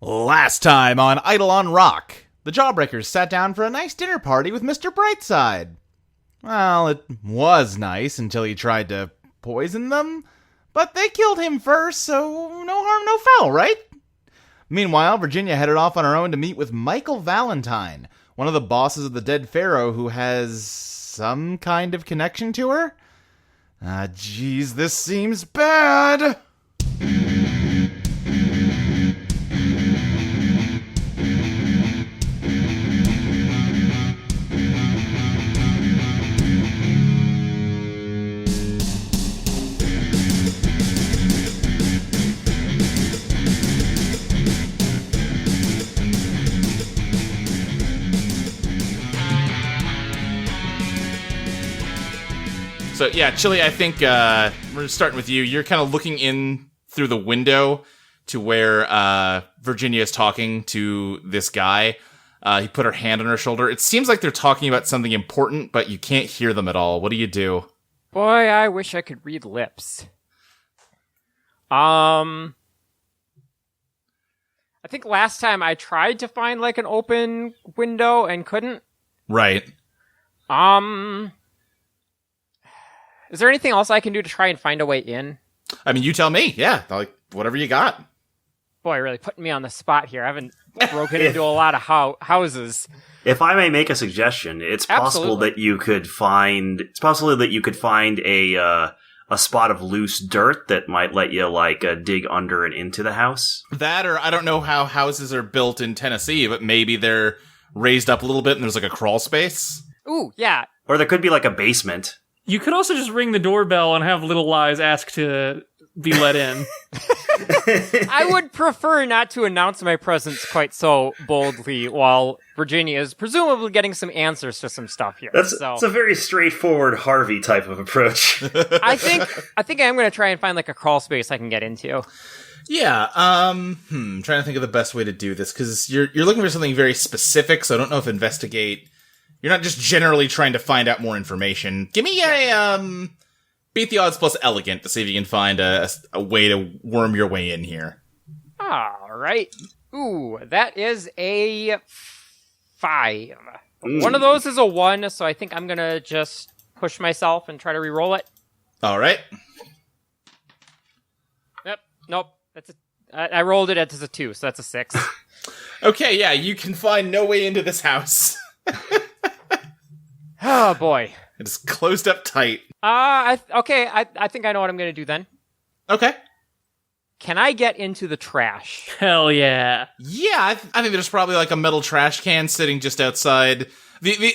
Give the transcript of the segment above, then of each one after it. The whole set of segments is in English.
Last time on Eidolon Rock, the Jawbreakers sat down for a nice dinner party with Mr. Brightside. Well, it was nice until he tried to poison them, but they killed him first, so no harm, no foul, right? Meanwhile, Virginia headed off on her own to meet with Michael-Valentine, one of the bosses of the dead pharaoh who has some kind of connection to her. Geez, this seems bad. So, yeah, Chili, I think we're starting with you. You're kind of looking in through the window to where Virginia is talking to this guy. He put her hand on her shoulder. It seems like they're talking about something important, but you can't hear them at all. What do you do? Boy, I wish I could read lips. I think last time I tried to find, like, an open window and couldn't. Right. Is there anything else I can do to try and find a way in? I mean, you tell me. Yeah, like, whatever you got. Boy, really putting me on the spot here. I haven't broken into a lot of houses. If I may make a suggestion, it's possible that you could find. It's possible that you could find a spot of loose dirt that might let you dig under and into the house. That, or I don't know how houses are built in Tennessee, but maybe they're raised up a little bit and there's like a crawl space. Ooh, yeah. Or there could be like a basement. You could also just ring the doorbell and have Little Lies ask to be let in. I would prefer not to announce my presence quite so boldly while Virginia is presumably getting some answers to some stuff here. That's a very straightforward Harvey type of approach. I think I'm going to try and find like a crawl space I can get into. Yeah, trying to think of the best way to do this, because you're looking for something very specific, so I don't know if investigate... You're not just generally trying to find out more information. Give me a, beat the odds plus elegant to see if you can find a way to worm your way in here. All right. Ooh, that is a 5. One of those is a 1, so I think I'm going to just push myself and try to re-roll it. All right. Yep. Nope. I rolled it as a 2, so that's a 6. Okay, yeah, you can find no way into this house. Oh, boy. It's closed up tight. I think I know what I'm going to do then. Okay. Can I get into the trash? Hell yeah. Yeah, I think there's probably like a metal trash can sitting just outside.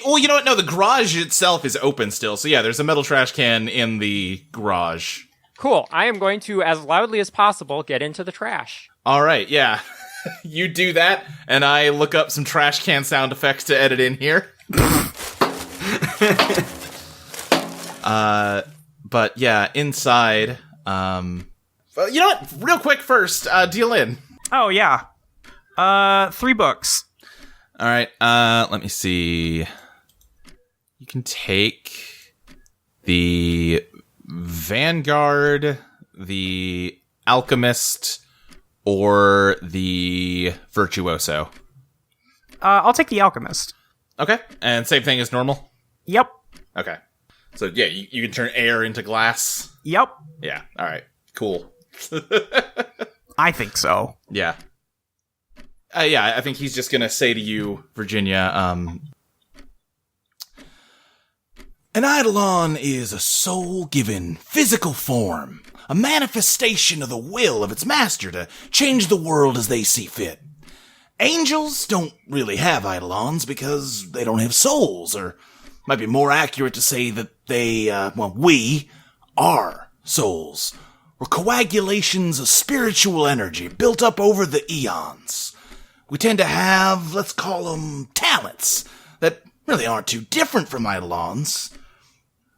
Oh, you know what? No, the garage itself is open still. So yeah, there's a metal trash can in the garage. Cool. I am going to, as loudly as possible, get into the trash. All right, yeah. You do that, and I look up some trash can sound effects to edit in here. But yeah, inside, you know what? Real quick first, deal in. Oh, yeah. 3 books. All right, let me see. You can take the Vanguard, the Alchemist, or the Virtuoso. I'll take the Alchemist. Okay, and same thing as normal? Yep. Okay. So, yeah, you can turn air into glass? Yep. Yeah, alright. Cool. I think so. Yeah. Yeah, I think he's just gonna say to you, Virginia, an Eidolon is a soul-given physical form, a manifestation of the will of its master to change the world as they see fit. Angels don't really have Eidolons because they don't have souls, or might be more accurate to say that we are souls, or coagulations of spiritual energy built up over the eons. We tend to have, let's call them, talents that really aren't too different from Eidolons.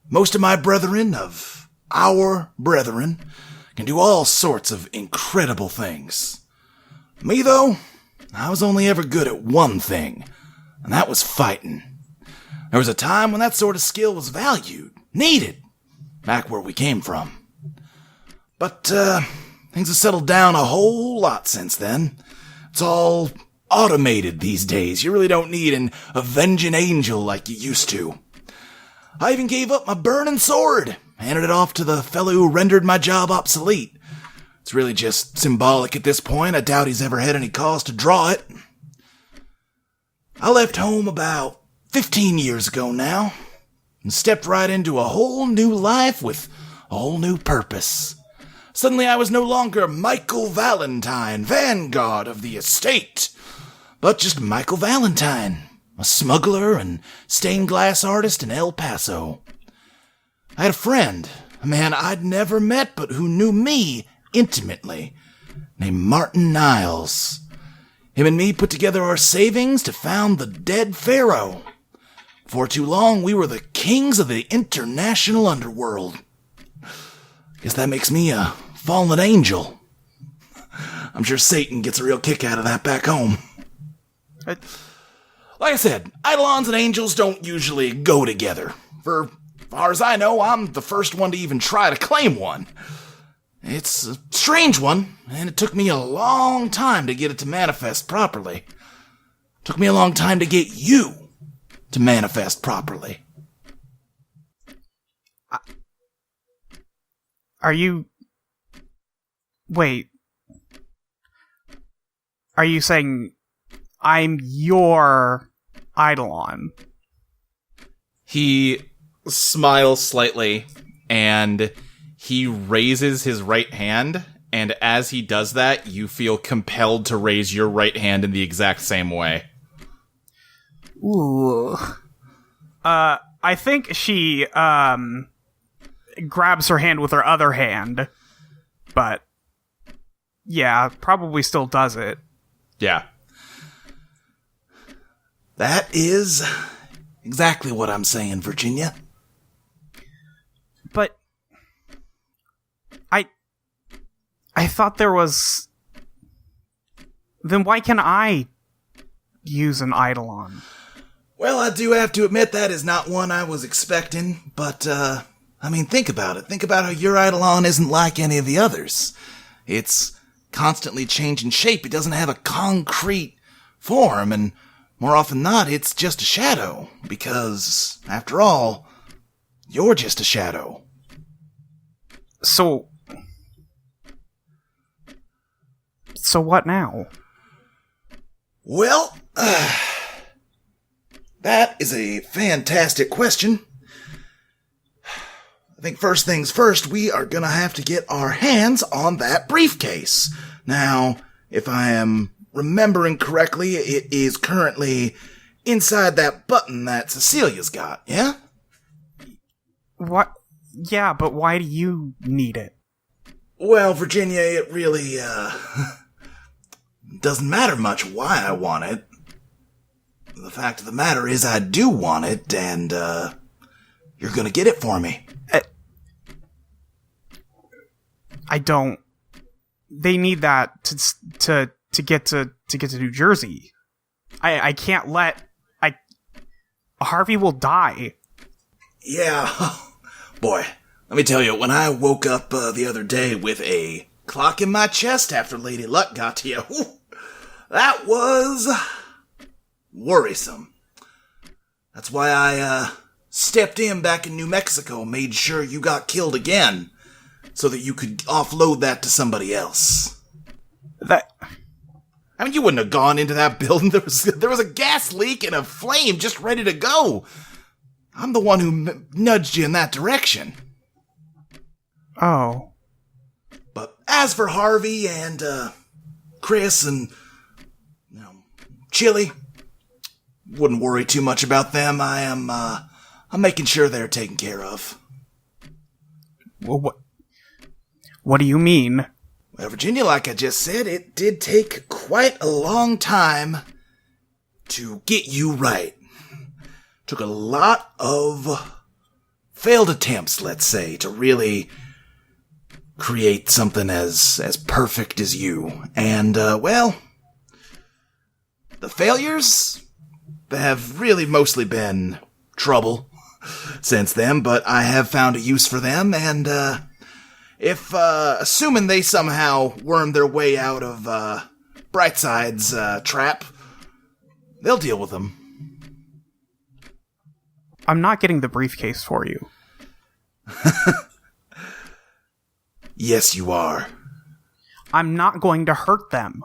Most of my brethren, of our brethren, can do all sorts of incredible things. Me, though, I was only ever good at one thing, and that was fighting. There was a time when that sort of skill was valued, needed, back where we came from. But, things have settled down a whole lot since then. It's all automated these days. You really don't need an avenging angel like you used to. I even gave up my burning sword, handed it off to the fellow who rendered my job obsolete. It's really just symbolic at this point. I doubt he's ever had any cause to draw it. I left home about 15 years ago now, and stepped right into a whole new life with a whole new purpose. Suddenly I was no longer Michael-Valentine, vanguard of the estate, but just Michael-Valentine, a smuggler and stained glass artist in El Paso. I had a friend, a man I'd never met but who knew me intimately, named Martin Niles. Him and me put together our savings to found the Dead Pharaoh. Before too long, we were the kings of the international underworld. Guess that makes me a fallen angel. I'm sure Satan gets a real kick out of that back home. Like I said, Eidolons and angels don't usually go together. For as far as I know, I'm the first one to even try to claim one. It's a strange one, and it took me a long time to get it to manifest properly. It took me a long time to get you to manifest properly. Are you... Wait. Are you saying I'm your Eidolon? He smiles slightly, and he raises his right hand, and as he does that, you feel compelled to raise your right hand in the exact same way. Ooh. I think she, grabs her hand with her other hand, but, yeah, probably still does it. Yeah. That is exactly what I'm saying, Virginia. But I thought there was... Then why can I use an Eidolon? Well, I do have to admit that is not one I was expecting, but, think about it. Think about how your Eidolon isn't like any of the others. It's constantly changing shape. It doesn't have a concrete form, and more often than not, it's just a shadow, because, after all, you're just a shadow. So what now? Well, that is a fantastic question. I think first things first, we are gonna have to get our hands on that briefcase. Now, if I am remembering correctly, it is currently inside that button that Cecilia's got, yeah? What? Yeah, but why do you need it? Well, Virginia, it really, doesn't matter much why I want it. The fact of the matter is I do want it, and, you're gonna get it for me. I don't. They need that to get to New Jersey. I can't let... Harvey will die. Yeah. Boy, let me tell you, when I woke up the other day with a clock in my chest after Lady Luck got to you, that was worrisome. That's why I stepped in back in New Mexico, made sure you got killed again, so that you could offload that to somebody else. You wouldn't have gone into that building. There was a gas leak and a flame just ready to go. I'm the one who nudged you in that direction. Oh. But as for Harvey and, Chris and, Chili, wouldn't worry too much about them. I'm making sure they're taken care of. Well, what do you mean? Well, Virginia, like I just said, it did take quite a long time to get you right. Took a lot of failed attempts, let's say, to really create something as perfect as you. And, the failures have really mostly been trouble since then, but I have found a use for them, and, if, assuming they somehow worm their way out of, Brightside's trap. They'll deal with them. I'm not getting the briefcase for you. Yes, you are. I'm not going to hurt them.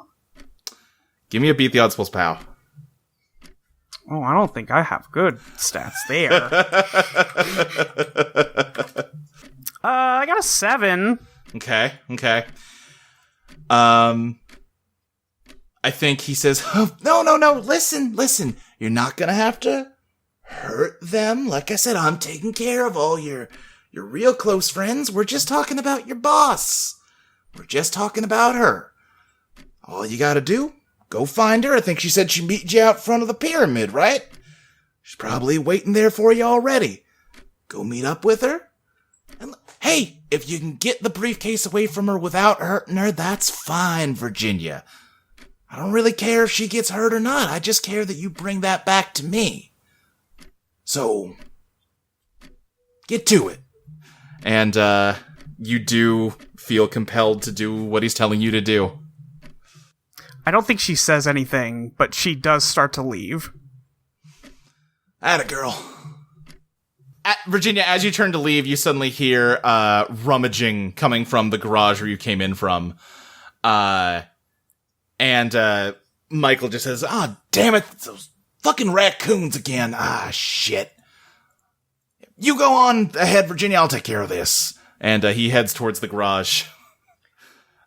Give me a beat the odds plus pow. Oh, I don't think I have good stats there. I got a 7. Okay. I think he says, oh, No, listen. You're not gonna have to hurt them. Like I said, I'm taking care of all your real close friends. We're just talking about your boss. We're just talking about her. All you gotta do, go find her. I think she said she'd meet you out front of the pyramid, right? She's probably waiting there for you already. Go meet up with her. And hey, if you can get the briefcase away from her without hurting her, that's fine, Virginia. I don't really care if she gets hurt or not. I just care that you bring that back to me. So, get to it. And you do feel compelled to do what he's telling you to do. I don't think she says anything, but she does start to leave. Atta girl. Virginia, as you turn to leave, you suddenly hear rummaging coming from the garage where you came in from. And Michael just says, damn it, those fucking raccoons again. Shit. You go on ahead, Virginia, I'll take care of this. And he heads towards the garage.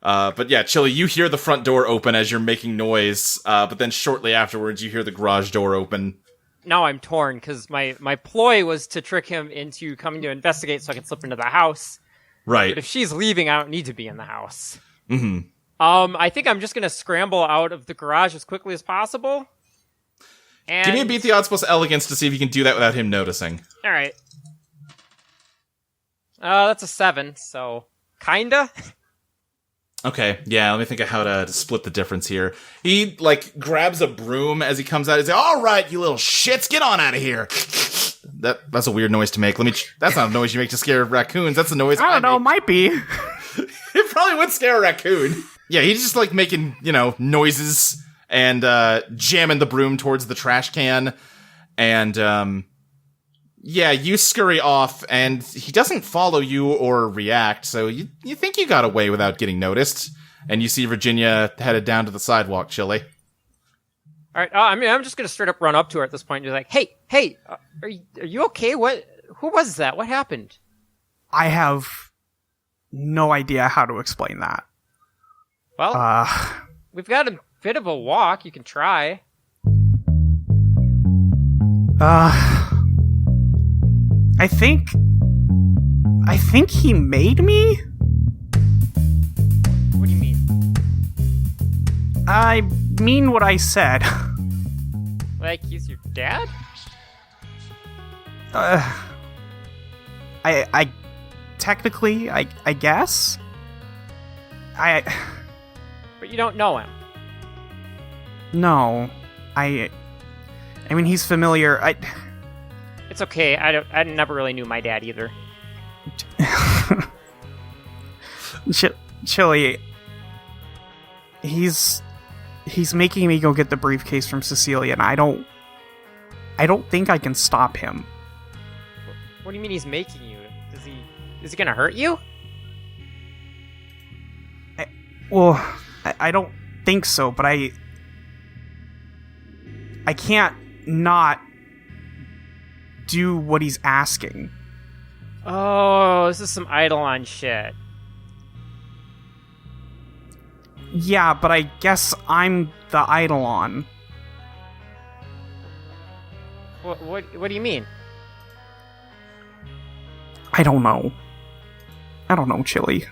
But yeah, Chili, you hear the front door open as you're making noise, but then shortly afterwards you hear the garage door open. Now I'm torn, because my ploy was to trick him into coming to investigate so I can slip into the house. Right. But if she's leaving, I don't need to be in the house. Mm-hmm. I think I'm just going to scramble out of the garage as quickly as possible. And... Give me a beat the odds plus elegance to see if you can do that without him noticing. All right. That's a 7, so kinda. Okay, yeah, let me think of how to split the difference here. He, grabs a broom as he comes out. He's like, all right, you little shits, get on out of here. That's a weird noise to make. That's not a noise you make to scare raccoons. That's a noise I don't know, might be. It probably would scare a raccoon. Yeah, he's just, making, noises and jamming the broom towards the trash can. And, yeah, you scurry off, and he doesn't follow you or react, so you think you got away without getting noticed. And you see Virginia headed down to the sidewalk, Chili. All right, I'm just going to straight up run up to her at this point and be like, hey, are you okay? Who was that? What happened? I have no idea how to explain that. Well, we've got a bit of a walk. You can try. I think he made me? What do you mean? I mean what I said. Like he's your dad? I technically, I guess. But you don't know him. No. I mean, he's familiar. It's okay. I never really knew my dad either. Chili. He's making me go get the briefcase from Cecilia, and I don't think I can stop him. What do you mean he's making you? Is he gonna hurt you? I don't think so, but I can't not do what he's asking. Oh, this is some Eidolon shit. Yeah, but I guess I'm the Eidolon. What do you mean? I don't know, Chili.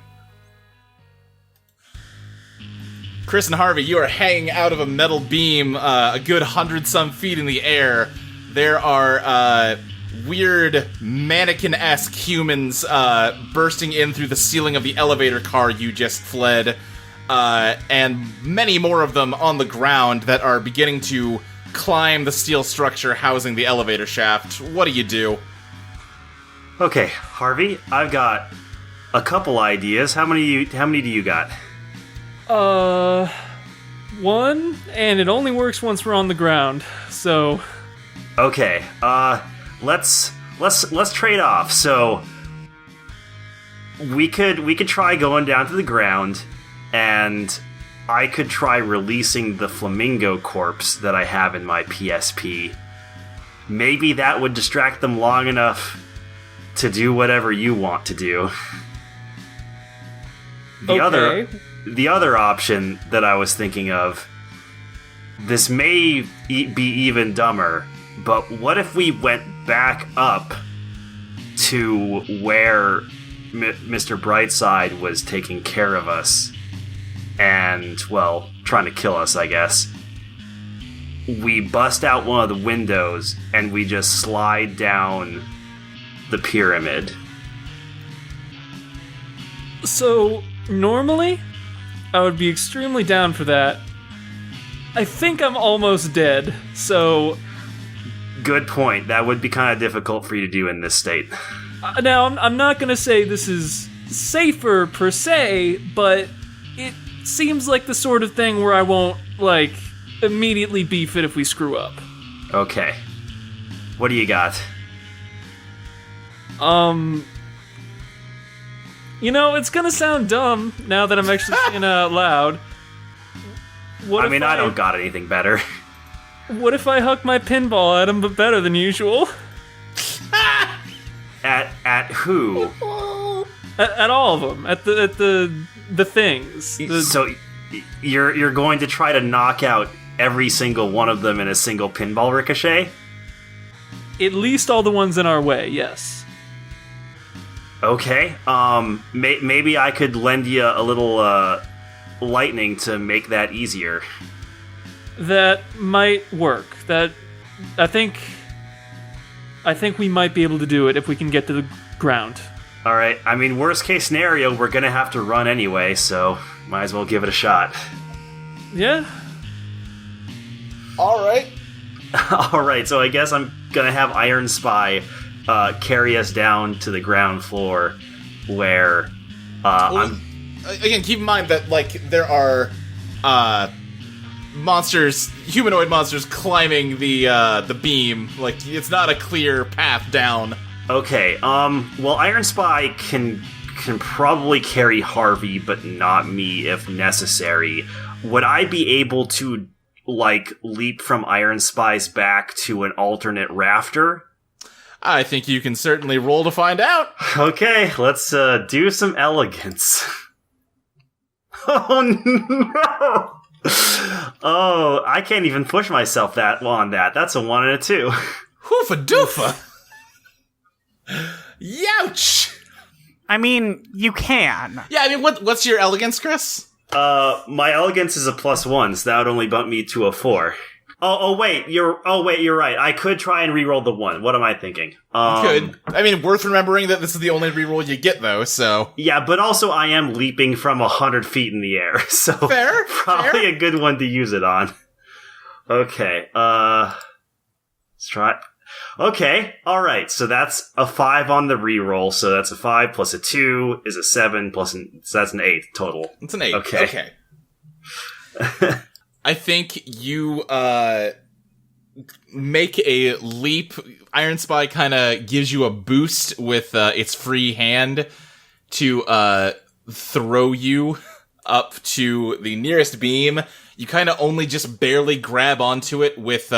Chris and Harvey, you are hanging out of a metal beam a good 100-some feet in the air. There are weird mannequin-esque humans bursting in through the ceiling of the elevator car you just fled, and many more of them on the ground that are beginning to climb the steel structure housing the elevator shaft. What do you do? Okay, Harvey, I've got a couple ideas. How many do you got? one, and it only works once we're on the ground. So, okay, let's trade off. So we could try going down to the ground, and I could try releasing the flamingo corpse that I have in my PSP. Maybe that would distract them long enough to do whatever you want to do. The other option that I was thinking of, this may be even dumber, but what if we went back up to where Mr. Brightside was taking care of us and, well, trying to kill us, I guess. We bust out one of the windows and we just slide down the pyramid. So, normally, I would be extremely down for that. I think I'm almost dead, so... Good point. That would be kind of difficult for you to do in this state. Now, I'm not gonna say this is safer, per se, but it seems like the sort of thing where I won't, like, immediately beef it if we screw up. Okay. What do you got? You know, it's gonna sound dumb now that I'm actually saying it out loud. I don't got anything better. What if I huck my pinball at him, but better than usual? At who? At all of them. At the things. So you're going to try to knock out every single one of them in a single pinball ricochet? At least all the ones in our way, yes. Okay. Maybe I could lend you a little lightning to make that easier. That might work. I think we might be able to do it if we can get to the ground. Alright, I mean, worst case scenario, we're gonna have to run anyway, so might as well give it a shot. Yeah. Alright. Alright, so I guess I'm gonna have Iron Spy carry us down to the ground floor, where Again, keep in mind that, like, there are monsters, humanoid monsters climbing the beam. Like, it's not a clear path down. Okay, well, Iron Spy can probably carry Harvey, but not me if necessary. Would I be able to, like, leap from Iron Spy's back to an alternate rafter? I think you can certainly roll to find out. Okay, let's do some elegance. Oh no! Oh, I can't even push myself on that. That's a 1 and a 2. Hoofa doofa! Youch! I mean, you can. Yeah, I mean, what's your elegance, Chris? My elegance is a +1, so that would only bump me to a 4. Oh wait, you're right. I could try and reroll the 1. What am I thinking? You could. I mean, worth remembering that this is the only reroll you get, though, so... Yeah, but also I am leaping from 100 feet in the air, so... Fair. Probably a good one to use it on. Okay, let's try... Okay, alright, so that's a 5 on the reroll, so that's a 5 plus a 2 is a 7 so that's an 8 total. It's an 8. Okay. I think you make a leap. Iron Spy kind of gives you a boost with its free hand to throw you up to the nearest beam. You kind of only just barely grab onto it with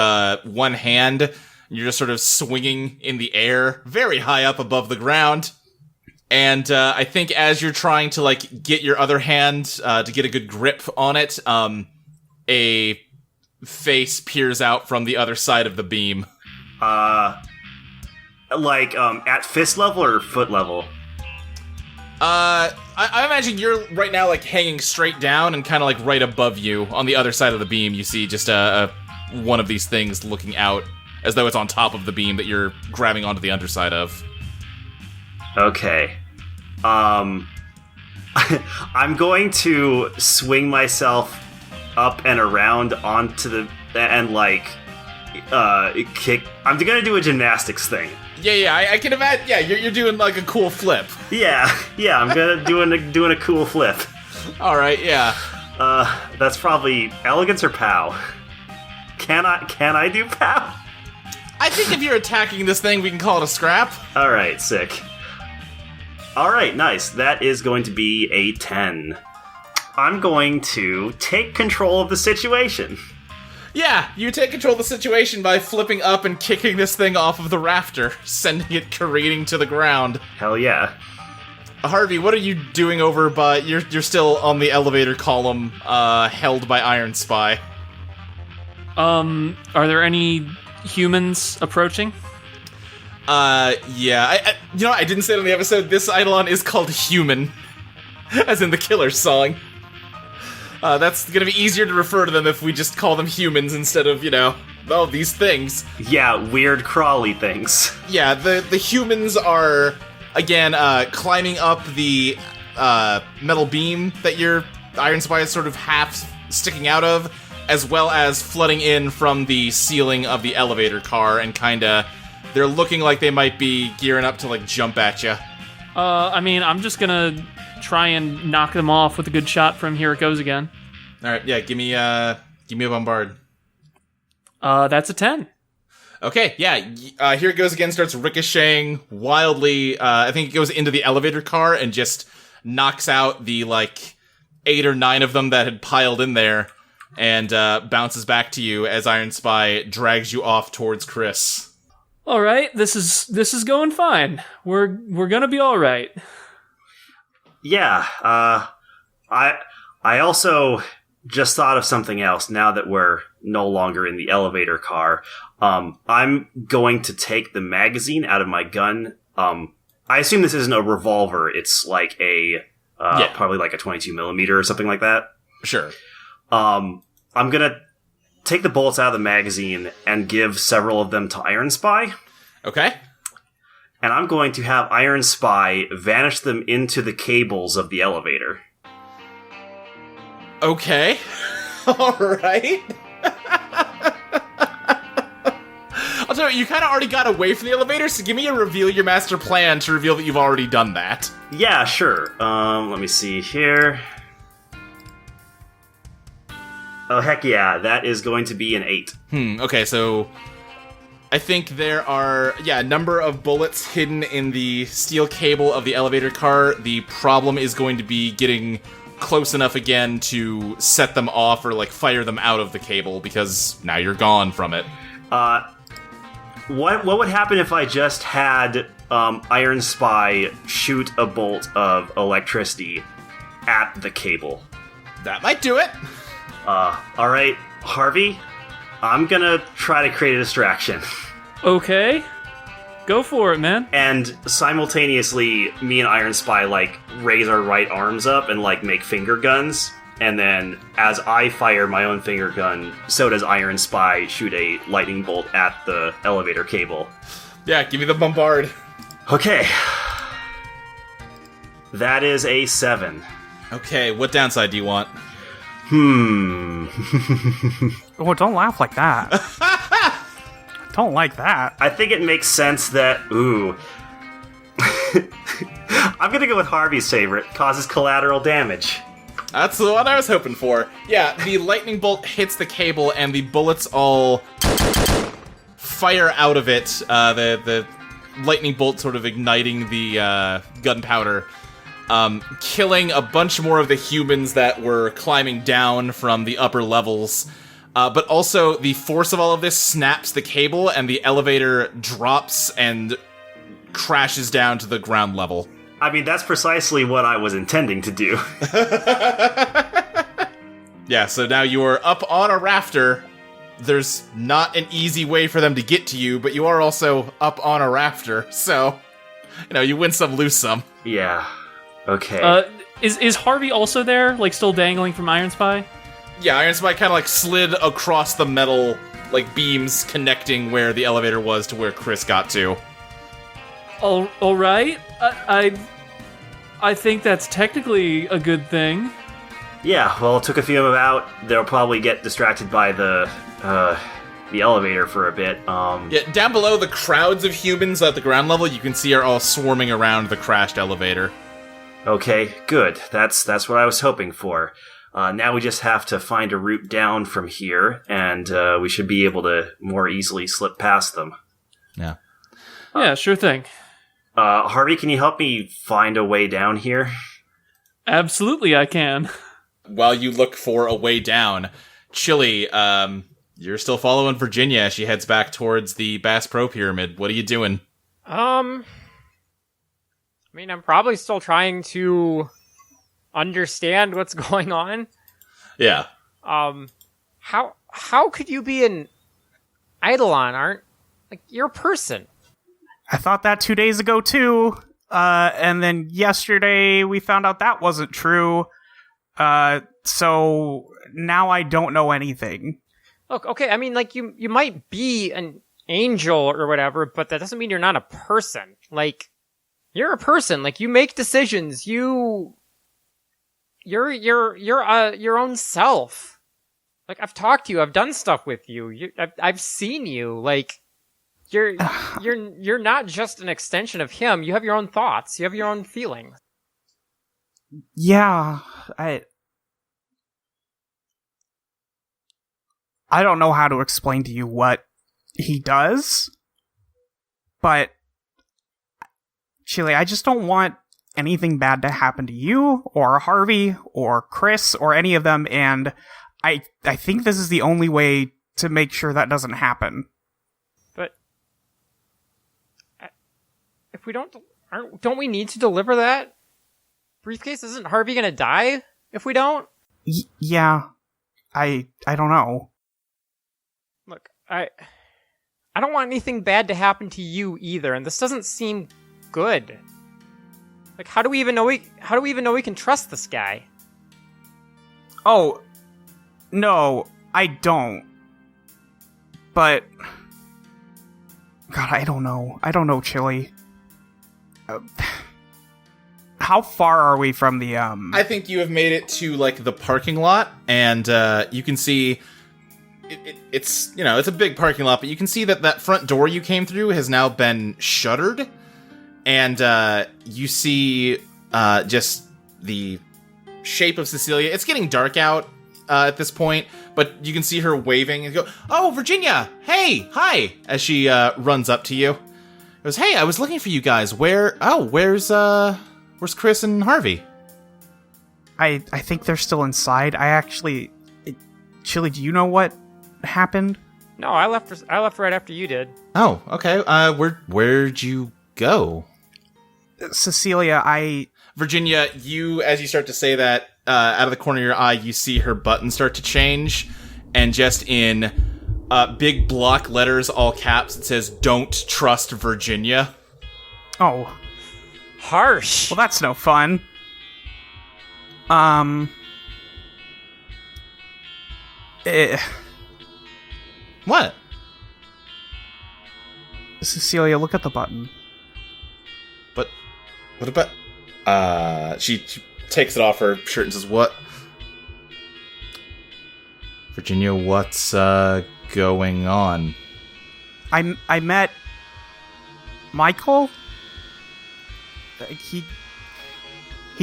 one hand. You're just sort of swinging in the air, very high up above the ground. And I think as you're trying to, like, get your other hand to get a good grip on it, a face peers out from the other side of the beam. At fist level or foot level? I imagine you're right now, like, hanging straight down and kind of, like, right above you. On the other side of the beam, you see just one of these things looking out, as though it's on top of the beam that you're grabbing onto the underside of. Okay. I'm going to swing myself up and around onto the... and, like, kick... I'm gonna do a gymnastics thing. Yeah, I can imagine... Yeah, you're doing, like, a cool flip. Yeah, I'm gonna doing a cool flip. Alright, yeah. That's probably elegance or pow. Can I do pow? I think if you're attacking this thing, we can call it a scrap. All right, sick. All right, nice. That is going to be a 10. I'm going to take control of the situation. Yeah, you take control of the situation by flipping up and kicking this thing off of the rafter, sending it careening to the ground. Hell yeah. Harvey, what are you doing over by... You're still on the elevator column, held by Iron Spy. Are there any humans approaching? Yeah. I didn't say it on the episode, this Eidolon is called Human. As in the Killer's song. That's gonna be easier to refer to them if we just call them humans instead of, these things. Yeah, weird crawly things. Yeah, the humans are... Again, climbing up the metal beam that your Iron Spy is sort of half sticking out of, as well as flooding in from the ceiling of the elevator car, and they're looking like they might be gearing up to, jump at you. I'm just gonna try and knock them off with a good shot from Here It Goes Again. Alright, yeah, give me a bombard. That's a 10. Okay, yeah, Here It Goes Again starts ricocheting wildly. I think it goes into the elevator car and just knocks out the, 8 or 9 of them that had piled in there, and bounces back to you as Iron Spy drags you off towards Chris. All right, this is going fine. We're gonna be all right. Yeah, I also just thought of something else now that we're no longer in the elevator car. I'm going to take the magazine out of my gun. I assume this isn't a revolver. It's like probably like a 22 millimeter or something like that. Sure. I'm gonna take the bullets out of the magazine and give several of them to Iron Spy. Okay. And I'm going to have Iron Spy vanish them into the cables of the elevator. Okay. Alright. I'll tell you kind of already got away from the elevator, so give me a reveal your master plan to reveal that you've already done that. Yeah, sure. Let me see here. Oh, heck yeah. That is going to be an 8. Okay, so... I think there are, a number of bullets hidden in the steel cable of the elevator car. The problem is going to be getting close enough again to set them off or, fire them out of the cable, because now you're gone from it. What would happen if I just had Iron Spy shoot a bolt of electricity at the cable? That might do it. Alright, Harvey, I'm gonna try to create a distraction. Okay. Go for it, man. And simultaneously, me and Iron Spy, raise our right arms up and, make finger guns. And then, as I fire my own finger gun, so does Iron Spy shoot a lightning bolt at the elevator cable. Yeah, give me the bombard. Okay. That is a 7. Okay, what downside do you want? Oh, don't laugh like that. Don't like that. I think it makes sense that... Ooh. I'm gonna go with Harvey's favorite. Causes collateral damage. That's the one I was hoping for. Yeah, the lightning bolt hits the cable and the bullets all fire out of it. The lightning bolt sort of igniting the gunpowder. Killing a bunch more of the humans that were climbing down from the upper levels. But also, the force of all of this snaps the cable, and the elevator drops and crashes down to the ground level. I mean, that's precisely what I was intending to do. Yeah, so now you are up on a rafter. There's not an easy way for them to get to you, but you are also up on a rafter, so, you win some, lose some. Yeah. Okay. Is Harvey also there, still dangling from Iron Spy? Yeah, Iron Spy kind of slid across the metal, beams connecting where the elevator was to where Chris got to. All right. I think that's technically a good thing. Yeah, well, it took a few of them out. They'll probably get distracted by the elevator for a bit. Yeah, down below, the crowds of humans at the ground level you can see are all swarming around the crashed elevator. Okay, good. That's what I was hoping for. Now we just have to find a route down from here, and we should be able to more easily slip past them. Yeah. Yeah, sure thing. Harvey, can you help me find a way down here? Absolutely, I can. While you look for a way down, Chili, you're still following Virginia as she heads back towards the Bass Pro Pyramid. What are you doing? I mean, I'm probably still trying to understand what's going on. Yeah. How could you be an Eidolon? You're a person. I thought that 2 days ago too. And then yesterday we found out that wasn't true. So now I don't know anything. Look, okay, I mean, you might be an angel or whatever, but that doesn't mean you're not a person. You're a person. You make decisions. You're your own self. I've talked to you. I've done stuff with you. I've seen you. You're not just an extension of him. You have your own thoughts. You have your own feelings. Yeah, I don't know how to explain to you what he does, but Chile, I just don't want anything bad to happen to you or Harvey or Chris or any of them, and I think this is the only way to make sure that doesn't happen. But if we don't we need to deliver that briefcase? Isn't Harvey gonna die if we don't? Yeah, I don't know. Look, I don't want anything bad to happen to you either, and this doesn't seem good. How do we even know we can trust this guy? Oh, no, I don't. But God, I don't know. I don't know, Chili. How far are we from the I think you have made it to the parking lot, and you can see it's it's a big parking lot, but you can see that front door you came through has now been shuttered, and you see just the shape of Cecilia. It's getting dark out at this point, but you can see her waving and go, "Oh, Virginia! Hey, hi!" As she runs up to you. It goes, "Hey, I was looking for you guys. Where's Chris and Harvey?" I think they're still inside. Chili, do you know what happened? No, I left right after you did. Oh, okay. Where'd you go? Cecilia, Virginia, as you start to say that, out of the corner of your eye, you see her button start to change, and just in big block letters, all caps, it says, "Don't trust Virginia." Oh. Harsh. Well, that's no fun. What? Cecilia, look at the button. What about... She takes it off her shirt and says, "What? Virginia, what's going on?" I met Michael. He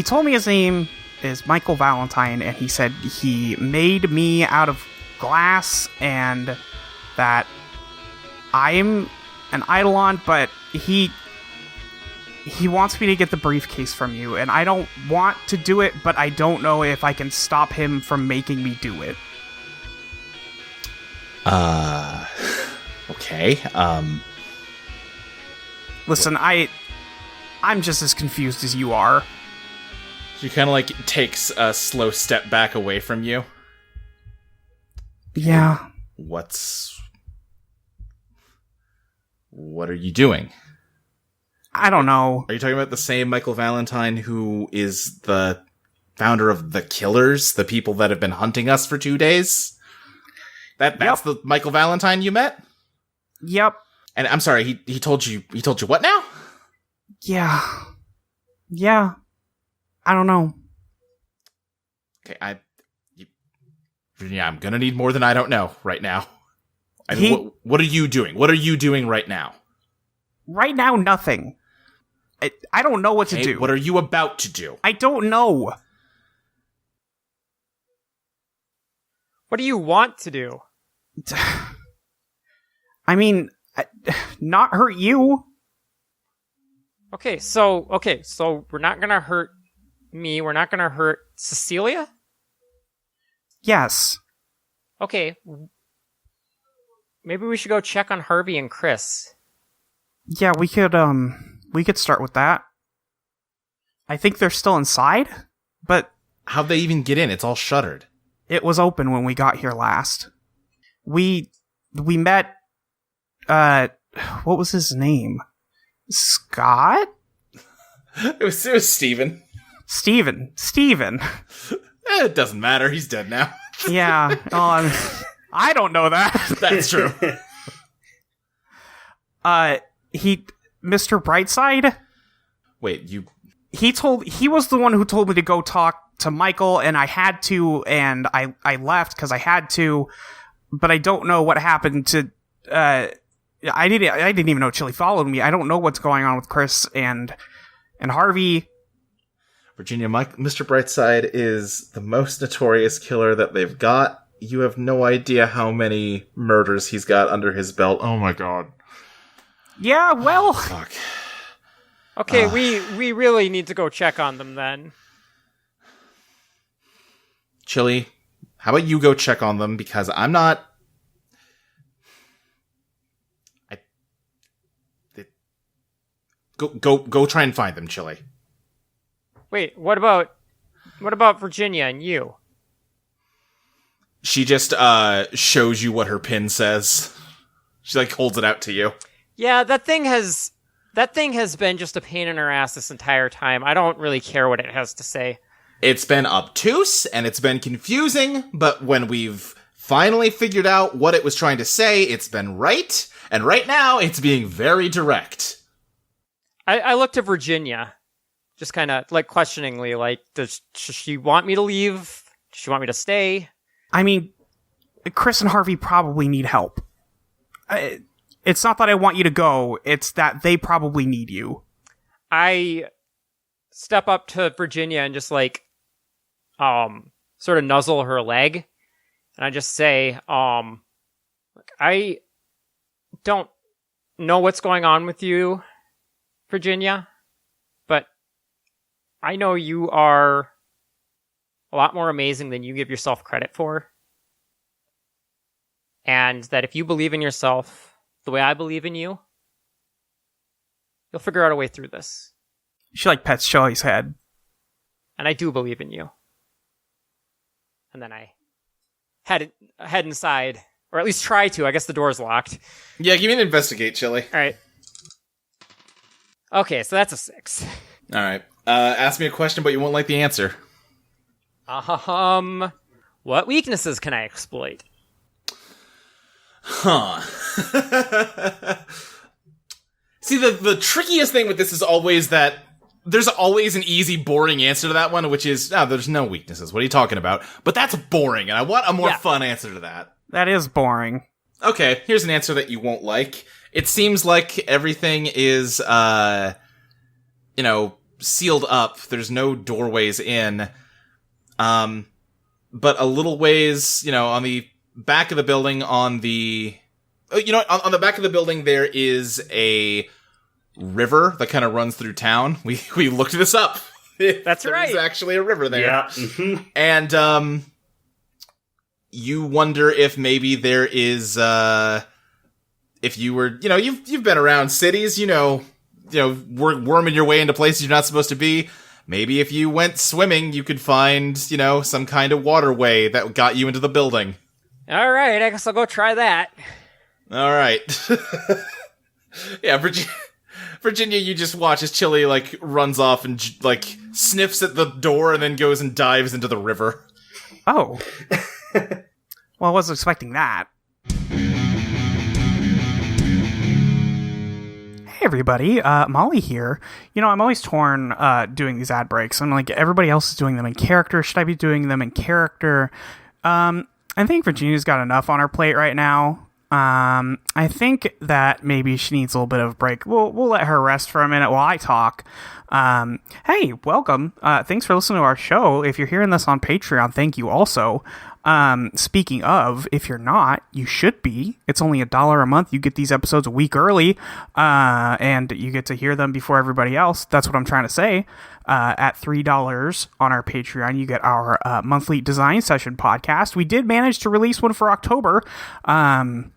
told me his name is Michael-Valentine, and he said he made me out of glass and that I'm an Eidolon, but he wants me to get the briefcase from you, and I don't want to do it, but I don't know if I can stop him from making me do it. Okay, Listen, I'm just as confused as you are. She kind of takes a slow step back away from you. Yeah. What are you doing? I don't know. Are you talking about the same Michael-Valentine who is the founder of the Killers, the people that have been hunting us for 2 days? That's the Michael-Valentine you met? Yep. And I'm sorry, he told you what now? Yeah. I don't know. Okay, Virginia, I'm gonna need more than I don't know right now. What are you doing? What are you doing right now? Right now, nothing. I don't know what to do. What are you about to do? I don't know. What do you want to do? I mean, not hurt you. Okay, so we're not gonna hurt me. We're not gonna hurt Cecilia. Yes. Okay. Maybe we should go check on Harvey and Chris. Yeah, we could start with that. I think they're still inside, but How'd they even get in? It's all shuttered. it was open when we got here last. We met, what was his name? Scott? It was Steven. Steven. It doesn't matter. He's dead now. Yeah. I don't know that. That's true. Mr. Brightside, Wait, you... he was the one who told me to go talk to Michael, and I had to, and I left because I had to, but I don't know what happened to, I didn't even know Chili followed me. I don't know what's going on with Chris and Harvey. Virginia, Mr. Brightside is the most notorious killer that they've got. You have no idea how many murders he's got under his belt. Oh my god. Yeah, well... Fuck. Okay, we really need to go check on them then. Chili, how about you go check on them, because I'm not... Go try and find them, Chili. Wait, what about Virginia and you? She just shows you what her pin says. She like holds it out to you. Yeah, that thing has been just a pain in her ass this entire time. I don't really care what it has to say. It's been obtuse and it's been confusing, but when we've finally figured out what it was trying to say, it's been right, and right now it's being very direct. I looked at Virginia, just kind of like questioningly, like, does she want me to leave? Does she want me to stay? I mean, Chris and Harvey probably need help. It's not that I want you to go, it's that they probably need you. I step up to Virginia and just like, sort of nuzzle her leg. And I just say, I don't know what's going on with you, Virginia, but I know you are a lot more amazing than you give yourself credit for. And that if you believe in yourself the way I believe in you, you'll figure out a way through this. She like pets Shelly's head. And I do believe in you. And then I head inside, or at least try to. I guess the door's locked. Yeah, give me an investigate, Chili. All right. Okay, so that's a 6. All right. Ask me a question, but you won't like the answer. What weaknesses can I exploit? Huh. See, the trickiest thing with this is always that there's always an easy, boring answer to that one, which is, there's no weaknesses. What are you talking about? But that's boring, and I want a more fun answer to that. That is boring. Okay, here's an answer that you won't like. It seems like everything is, sealed up. There's no doorways in. But a little ways, on the back of the building, on the back of the building, there is a river that kind of runs through town. We looked this up. That's right. There's actually a river there. Yeah. Mm-hmm. And, you wonder if maybe there is, if you were, you've been around cities, worming your way into places you're not supposed to be. Maybe if you went swimming, you could find, some kind of waterway that got you into the building. All right, I guess I'll go try that. All right. Yeah, Virginia, you just watch as Chili, runs off and, sniffs at the door and then goes and dives into the river. Oh. Well, I wasn't expecting that. Hey everybody, Molly here. I'm always torn doing these ad breaks. I'm like, everybody else is doing them in character. Should I be doing them in character? I think Virginia's got enough on her plate right now. I think that maybe she needs a little bit of a break. We'll let her rest for a minute while I talk. Hey, welcome. Thanks for listening to our show. If you're hearing this on Patreon, thank you also. Speaking of, if you're not, you should be. It's only $1 a month. You get these episodes a week early, and you get to hear them before everybody else. That's what I'm trying to say. At $3 on our Patreon, you get our monthly design session podcast. We did manage to release one for October,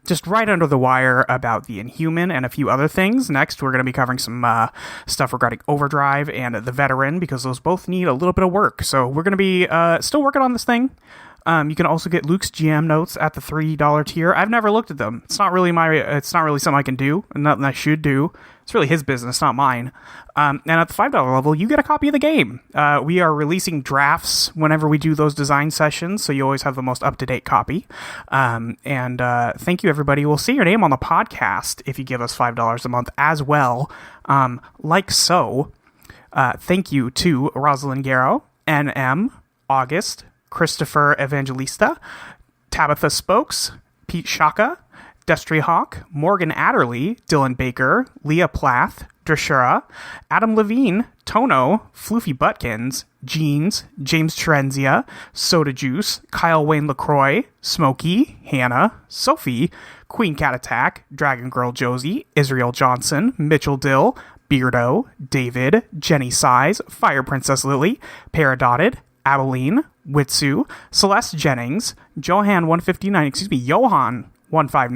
just right under the wire, about the Inhuman and a few other things. Next, we're going to be covering some stuff regarding Overdrive and the Veteran, because those both need a little bit of work. So we're going to be still working on this thing. You can also get Luke's GM notes at the $3 tier. I've never looked at them. It's not really something I can do, and nothing I should do. It's really his business, not mine. And at the $5 level, you get a copy of the game. We are releasing drafts whenever we do those design sessions, so you always have the most up-to-date copy. And thank you, everybody. We'll see your name on the podcast if you give us $5 a month as well. Like so. Thank you to Rosalind Garrow, NM, August, Christopher Evangelista, Tabitha Spokes, Pete Shaka, Destry Hawk, Morgan Adderley, Dylan Baker, Leah Plath, Drashura, Adam Levine, Tono, Floofy Butkins, Jeans, James Trenzia, Soda Juice, Kyle Wayne LaCroix, Smokey, Hannah, Sophie, Queen Cat Attack, Dragon Girl Josie, Israel Johnson, Mitchell Dill, Beardo, David, Jenny Size, Fire Princess Lily, Paradotted, Abilene, Witsu, Celeste Jennings, Johan 159,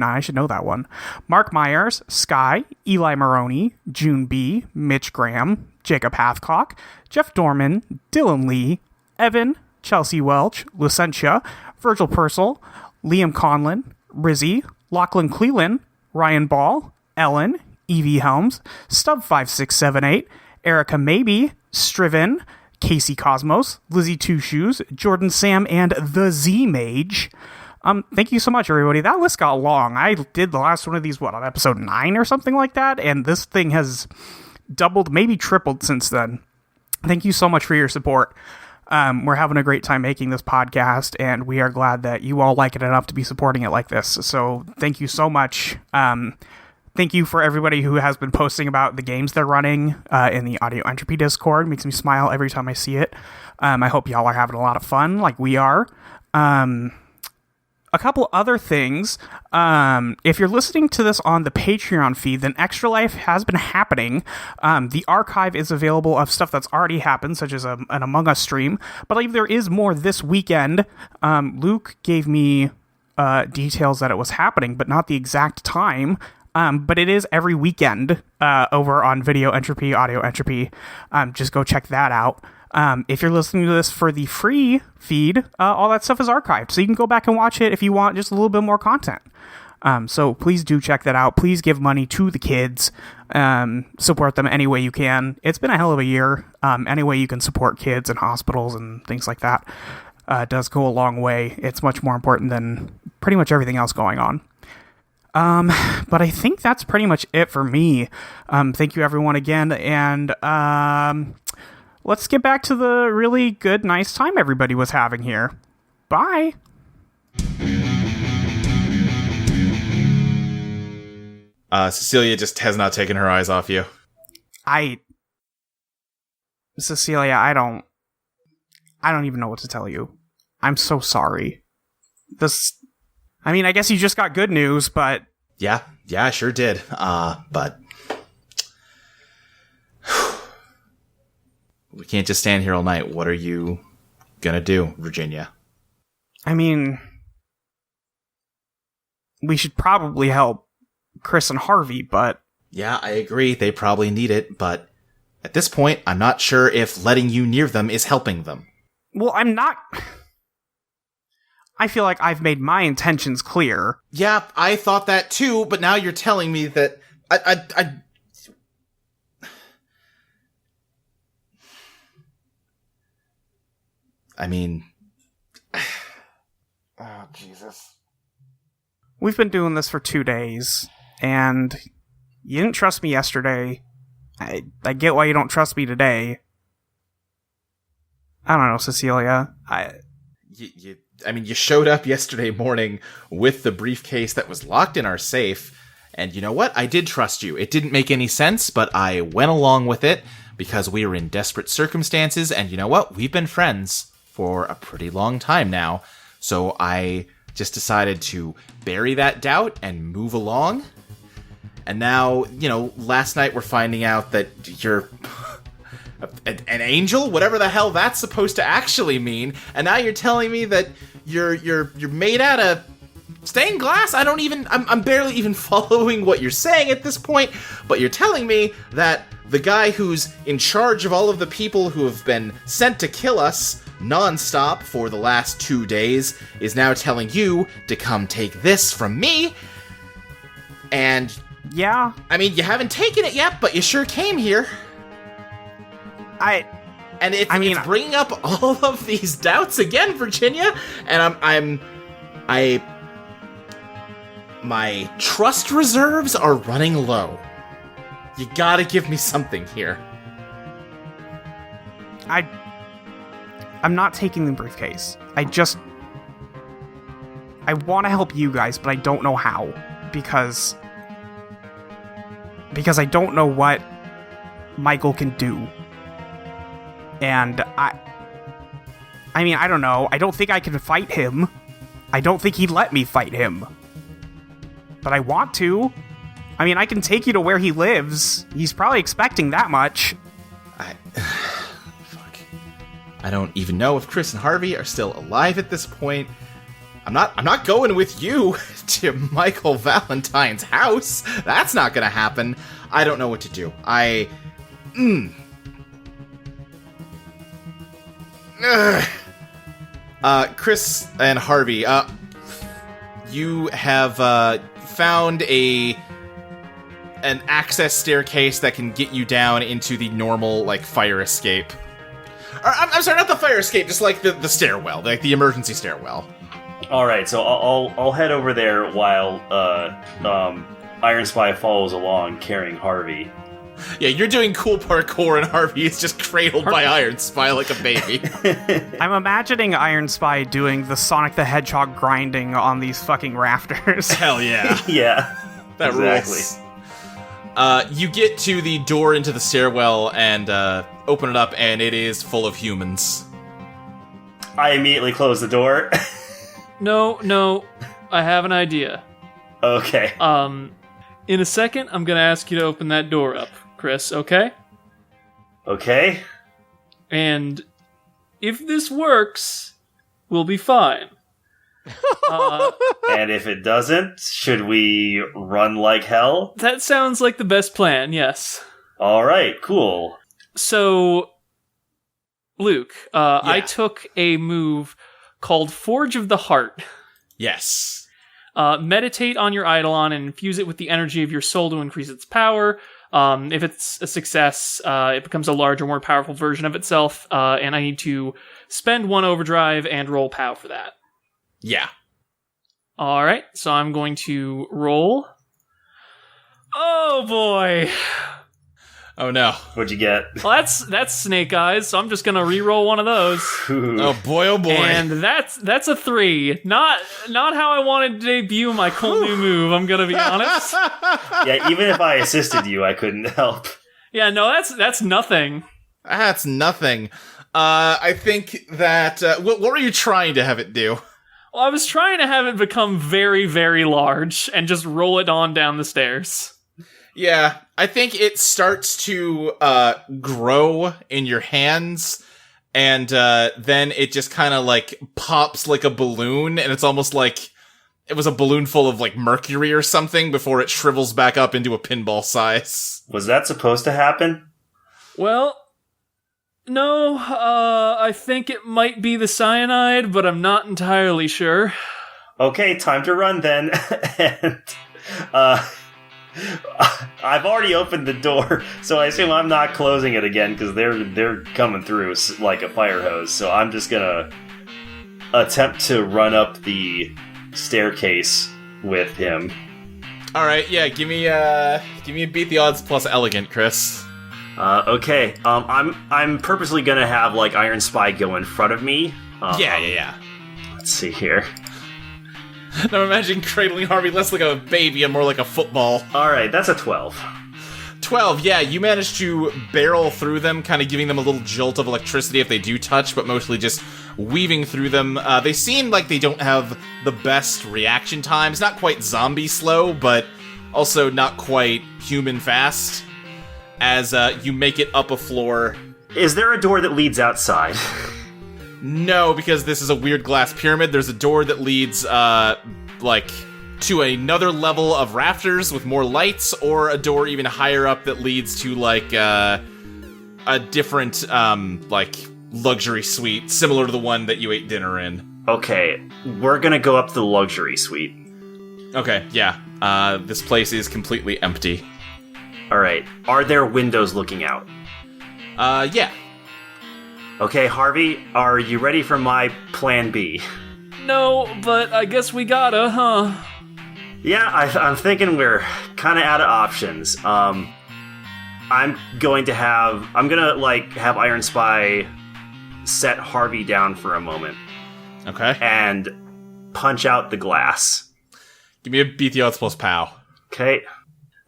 I should know that one, Mark Myers, Sky, Eli Maroney, June B, Mitch Graham, Jacob Hathcock, Jeff Dorman, Dylan Lee, Evan, Chelsea Welch, Lucentia, Virgil Purcell, Liam Conlon, Rizzy, Lachlan Cleland, Ryan Ball, Ellen, Evie Helms, Stub5678, Erica Maybe, Striven, Casey Cosmos, Lizzie Two Shoes, Jordan Sam, and the Z Mage. Thank you so much, everybody. That list got long. I did the last one of these, on episode 9 or something like that, and this thing has doubled, maybe tripled since then. Thank you so much for your support. We're having a great time making this podcast, and we are glad that you all like it enough to be supporting it like this. So thank you so much. Thank you for everybody who has been posting about the games they're running in the Audio Entropy Discord. It makes me smile every time I see it. I hope y'all are having a lot of fun, like we are. A couple other things. If you're listening to this on the Patreon feed, then Extra Life has been happening. The archive is available of stuff that's already happened, such as an Among Us stream. But I believe there is more this weekend. Luke gave me details that it was happening, but not the exact time. But it is every weekend over on Video Entropy, Audio Entropy. Just go check that out. If you're listening to this for the free feed, all that stuff is archived, so you can go back and watch it if you want just a little bit more content. So please do check that out. Please give money to the kids. Support them any way you can. It's been a hell of a year. Any way you can support kids and hospitals and things like that does go a long way. It's much more important than pretty much everything else going on. But I think that's pretty much it for me. Thank you everyone again, and let's get back to the really good, nice time everybody was having here. Bye! Cecilia just has not taken her eyes off you. Cecilia, I don't even know what to tell you. I'm so sorry. I guess you just got good news, but... Yeah, I sure did. But... we can't just stand here all night. What are you gonna do, Virginia? We should probably help Chris and Harvey, but... Yeah, I agree. They probably need it, but... at this point, I'm not sure if letting you near them is helping them. Well, I'm not... I feel like I've made my intentions clear. Yeah, I thought that too, but now you're telling me that Oh, Jesus. We've been doing this for 2 days, and you didn't trust me yesterday. I get why you don't trust me today. I don't know, Cecilia. You showed up yesterday morning with the briefcase that was locked in our safe, and you know what? I did trust you. It didn't make any sense, but I went along with it because we were in desperate circumstances, and you know what? We've been friends for a pretty long time now, So I just decided to bury that doubt and move along. And now, last night we're finding out that you're an angel, whatever the hell that's supposed to actually mean. And now you're telling me that you're made out of stained glass? I'm barely even following what you're saying at this point, but you're telling me that the guy who's in charge of all of the people who have been sent to kill us nonstop for the last 2 days is now telling you to come take this from me. And Yeah. I mean, you haven't taken it yet, but you sure came here. It's bringing up all of these doubts again, Virginia, and my trust reserves are running low. You gotta give me something here. I'm not taking the briefcase. I want to help you guys, but I don't know how. Because I don't know what Michael can do. And I don't know. I don't think I can fight him. I don't think he'd let me fight him. But I want to. I can take you to where he lives. He's probably expecting that much. Fuck. I don't even know if Chris and Harvey are still alive at this point. I'm not going with you to Michael-Valentine's house. That's not gonna happen. I don't know what to do. Chris and Harvey, you have found an access staircase that can get you down into the normal, fire escape. I'm sorry, not the fire escape, just the stairwell, the emergency stairwell. All right, so I'll head over there while Iron Spy follows along carrying Harvey. Yeah, you're doing cool parkour, and Harvey is just cradled by Iron Spy like a baby. I'm imagining Iron Spy doing the Sonic the Hedgehog grinding on these fucking rafters. Hell yeah. Yeah, that exactly. rules. You get to the door into the stairwell and open it up, and it is full of humans. I immediately close the door. No, I have an idea. Okay. In a second, I'm gonna ask you to open that door up, Chris, okay? Okay. And if this works, we'll be fine. And if it doesn't, should we run like hell? That sounds like the best plan, yes. Alright, cool. So, Luke, Yeah. I took a move called Forge of the Heart. Yes. Meditate on your Eidolon and infuse it with the energy of your soul to increase its power. If it's a success, it becomes a larger, more powerful version of itself, and I need to spend 1 overdrive and roll POW for that. Yeah. Alright, so I'm going to roll. Oh boy! Oh no. What'd you get? Well, that's Snake Eyes, so I'm just gonna re-roll one of those. Oh boy, oh boy. And that's a 3. Not how I wanted to debut my cool new move, I'm gonna be honest. Yeah, even if I assisted you, I couldn't help. Yeah, no, that's nothing. That's nothing. I think that... what were you trying to have it do? Well, I was trying to have it become very, very large and just roll it on down the stairs. Yeah, I think it starts to grow in your hands, and then it just kind of pops like a balloon, and it's almost like it was a balloon full of mercury or something before it shrivels back up into a pinball size. Was that supposed to happen? Well, no, I think it might be the cyanide, but I'm not entirely sure. Okay, time to run then. And I've already opened the door, so I assume I'm not closing it again because they're coming through like a fire hose. So I'm just gonna attempt to run up the staircase with him. All right, yeah, give me a beat the odds plus elegant, Chris. Okay. I'm purposely gonna have Iron Spy go in front of me. Yeah. Let's see here. Now imagine cradling Harvey less like a baby and more like a football. Alright, that's a 12. 12, yeah, you manage to barrel through them, kind of giving them a little jolt of electricity if they do touch, but mostly just weaving through them. They seem like they don't have the best reaction times. Not quite zombie slow, but also not quite human fast. As you make it up a floor. Is there a door that leads outside? No, because this is a weird glass pyramid. There's a door that leads, to another level of rafters with more lights, or a door even higher up that leads to, a different, luxury suite, similar to the one that you ate dinner in. Okay, we're gonna go up to the luxury suite. Okay, yeah. This place is completely empty. Alright, are there windows looking out? Yeah. Okay, Harvey, are you ready for my plan B? No, but I guess we gotta, huh? Yeah, I'm thinking we're kind of out of options. I'm gonna have Iron Spy set Harvey down for a moment. Okay. And punch out the glass. Give me a beat the odds plus POW. Okay.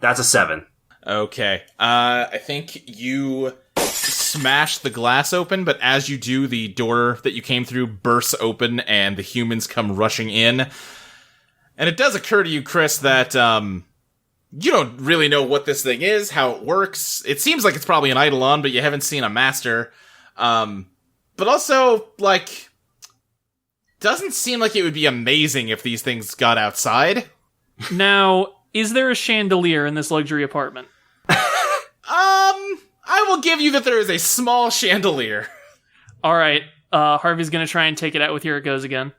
That's a 7. Okay. I think you smash the glass open, but as you do, the door that you came through bursts open and the humans come rushing in. And it does occur to you, Chris, that you don't really know what this thing is, how it works. It seems like it's probably an Eidolon, but you haven't seen a master. But also, doesn't seem like it would be amazing if these things got outside. Now, is there a chandelier in this luxury apartment? I will give you that there is a small chandelier. All right, Harvey's gonna try and take it out with Here It Goes again.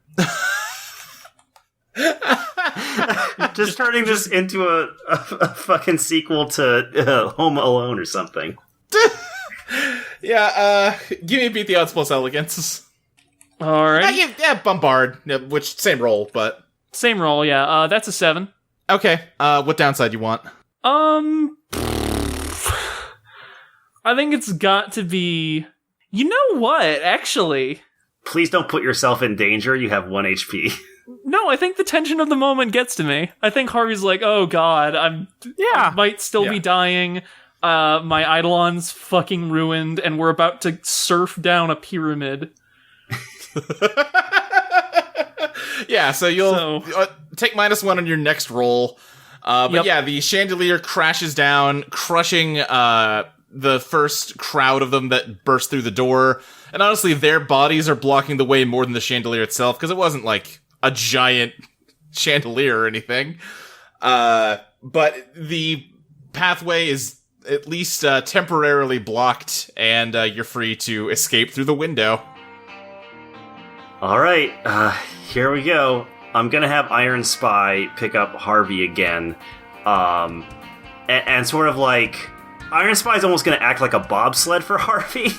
Just turning this into a fucking sequel to Home Alone or something. Yeah, give me a beat the odds plus elegance. All right. Yeah, bombard, which same roll, but Same roll, yeah. That's a 7. okay. What downside you want? I think it's got to be... You know what, actually? Please don't put yourself in danger. You have 1 HP. No, I think the tension of the moment gets to me. I think Harvey's like, oh god, I might still be dying. My Eidolon's fucking ruined, and we're about to surf down a pyramid. Yeah, so you'll take -1 on your next roll. But yeah, the chandelier crashes down, crushing the first crowd of them that burst through the door. And honestly, their bodies are blocking the way more than the chandelier itself, because it wasn't like a giant chandelier or anything. But the pathway is at least temporarily blocked, and you're free to escape through the window. Alright, here we go. I'm gonna have Iron Spy pick up Harvey again. And sort of like... Iron Spy's almost gonna act like a bobsled for Harvey.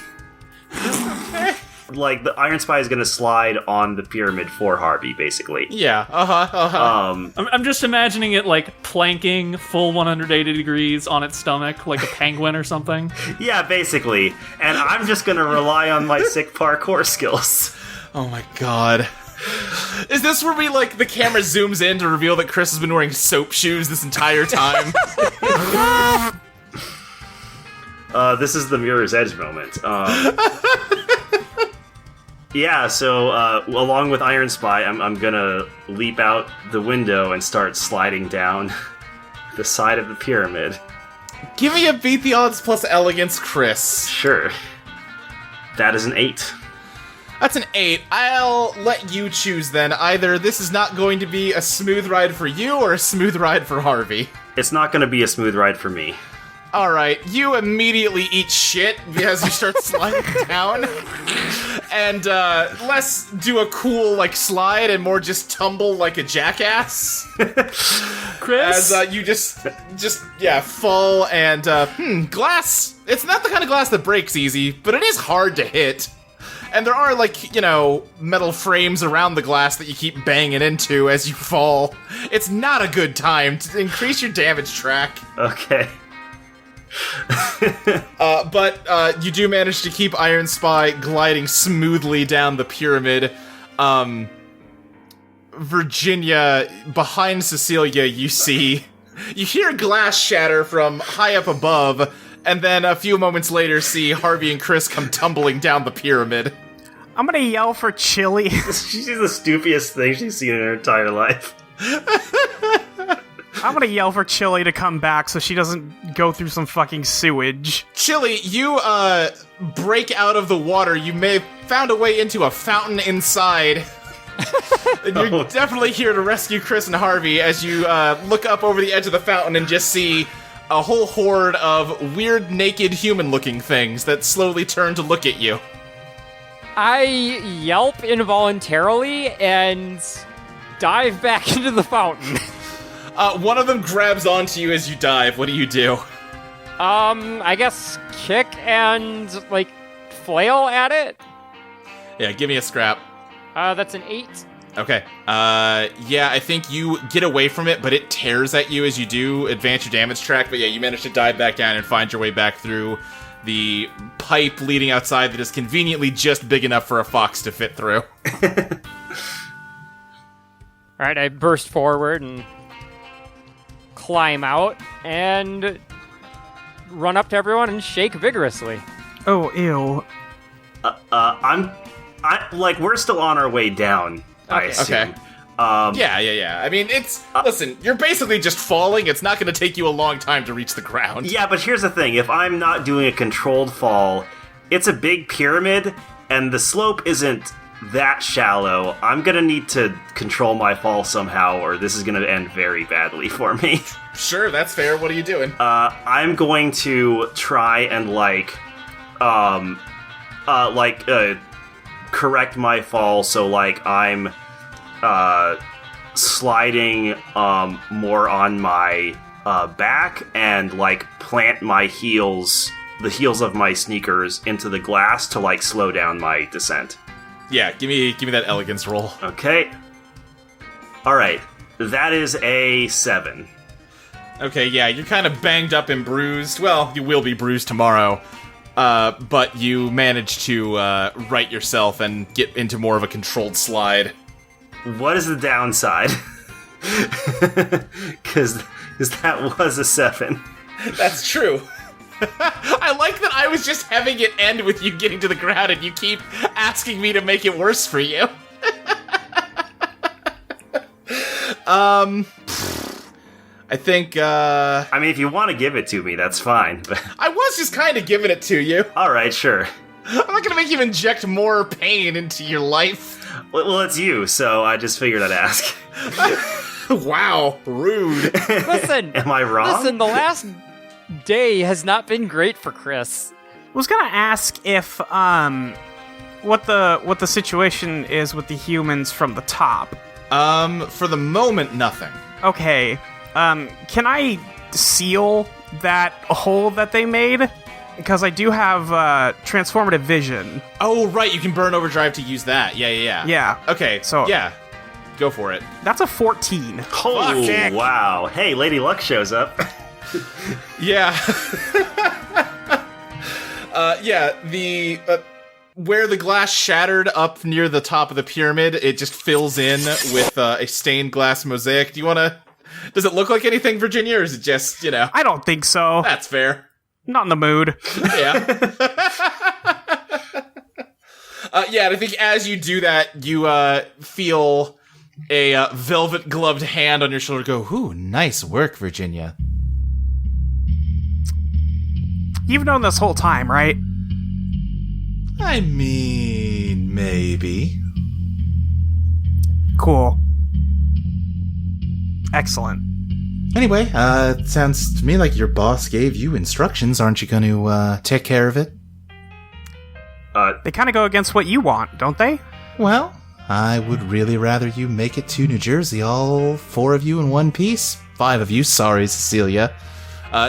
Like, the Iron Spy is gonna slide on the pyramid for Harvey, basically. Yeah, I'm just imagining it, like, planking full 180 degrees on its stomach, like a penguin or something. Yeah, basically. And I'm just gonna rely on my sick parkour skills. Oh my god. Is this where we, like, the camera zooms in to reveal that Chris has been wearing soap shoes this entire time? This is the Mirror's Edge moment. Yeah, so, along with Iron Spy, I'm gonna leap out the window and start sliding down the side of the pyramid. Give me a beat the odds plus elegance, Chris. Sure. That is an 8. That's an 8. I'll let you choose then. Either this is not going to be a smooth ride for you or a smooth ride for Harvey. It's not gonna be a smooth ride for me. Alright, you immediately eat shit as you start sliding down. And less do a cool, like, slide and more just tumble like a jackass. Chris? As you just fall and, glass. It's not the kind of glass that breaks easy, but it is hard to hit. And there are, like, metal frames around the glass that you keep banging into as you fall. It's not a good time to increase your damage track. Okay. But you do manage to keep Iron Spy gliding smoothly down the pyramid. Virginia, behind Cecilia, you hear glass shatter from high up above, and then a few moments later see Harvey and Chris come tumbling down the pyramid. I'm gonna yell for Chili. She's the stupidest thing she's seen in her entire life. I'm gonna yell for Chili to come back so she doesn't go through some fucking sewage. Chili, you break out of the water. You may have found a way into a fountain inside. And you're definitely here to rescue Chris and Harvey as you look up over the edge of the fountain and just see a whole horde of weird, naked, human-looking things that slowly turn to look at you. I yelp involuntarily and dive back into the fountain. One of them grabs onto you as you dive. What do you do? I guess kick and, like, flail at it? Yeah, give me a scrap. That's an 8. Okay. Yeah, I think you get away from it, but it tears at you as you do advance your damage track. But yeah, you manage to dive back down and find your way back through the pipe leading outside that is conveniently just big enough for a fox to fit through. Alright, I burst forward and climb out and run up to everyone and shake vigorously. Oh, ew. We're still on our way down, I Okay. assume. Okay. Yeah. I mean, listen, you're basically just falling. It's not going to take you a long time to reach the ground. Yeah, but here's the thing. If I'm not doing a controlled fall, it's a big pyramid, and the slope isn't that shallow. I'm going to need to control my fall somehow, or this is going to end very badly for me. Sure, that's fair. What are you doing? I'm going to try and, correct my fall so, I'm sliding more on my back and plant my heels, the heels of my sneakers, into the glass to slow down my descent. Yeah, give me that elegance roll. Okay. All right, that is a 7. Okay, yeah, you're kind of banged up and bruised. Well, you will be bruised tomorrow. But you manage to right yourself and get into more of a controlled slide. What is the downside? Because that was a 7. That's true. I like that I was just having it end with you getting to the ground and you keep asking me to make it worse for you. I think, I mean, if you want to give it to me, that's fine, but... I was just kind of giving it to you. Alright, sure. I'm not gonna make you inject more pain into your life. Well, it's you, so I just figured I'd ask. Wow, rude. Listen, Am I wrong? Listen, the last day has not been great for Chris. Was gonna ask if, what the situation is with the humans from the top. For the moment, nothing. Okay, can I seal that hole that they made? Because I do have, transformative vision. Oh, right, you can burn overdrive to use that. Yeah. Yeah. Okay, So- yeah, go for it. That's a 14. Oh, wow. Hey, Lady Luck shows up. Yeah. The where the glass shattered up near the top of the pyramid, it just fills in with a stained glass mosaic. Do you want to... Does it look like anything, Virginia, or is it just, I don't think so. That's fair. Not in the mood. Yeah. And I think as you do that, you feel a velvet-gloved hand on your shoulder go, "Ooh, nice work, Virginia." You've known this whole time, right? I mean, maybe. Cool. Excellent. Anyway, it sounds to me like your boss gave you instructions. Aren't you going to take care of it? They kind of go against what you want, don't they? Well, I would really rather you make it to New Jersey, all 4 of you in one piece. 5 of you, sorry, Cecilia.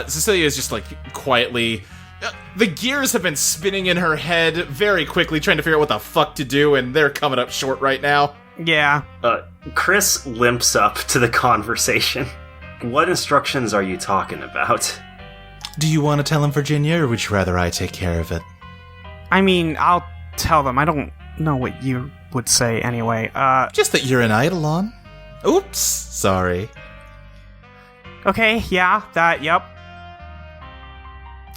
Cecilia is just quietly... the gears have been spinning in her head very quickly, trying to figure out what the fuck to do, and they're coming up short right now. Yeah. Chris limps up to the conversation. What instructions are you talking about? Do you want to tell him, Virginia, or would you rather I take care of it? I mean, I'll tell them. I don't know what you would say anyway. Just that you're an Eidolon. Oops, sorry. Okay, yeah, that, yep.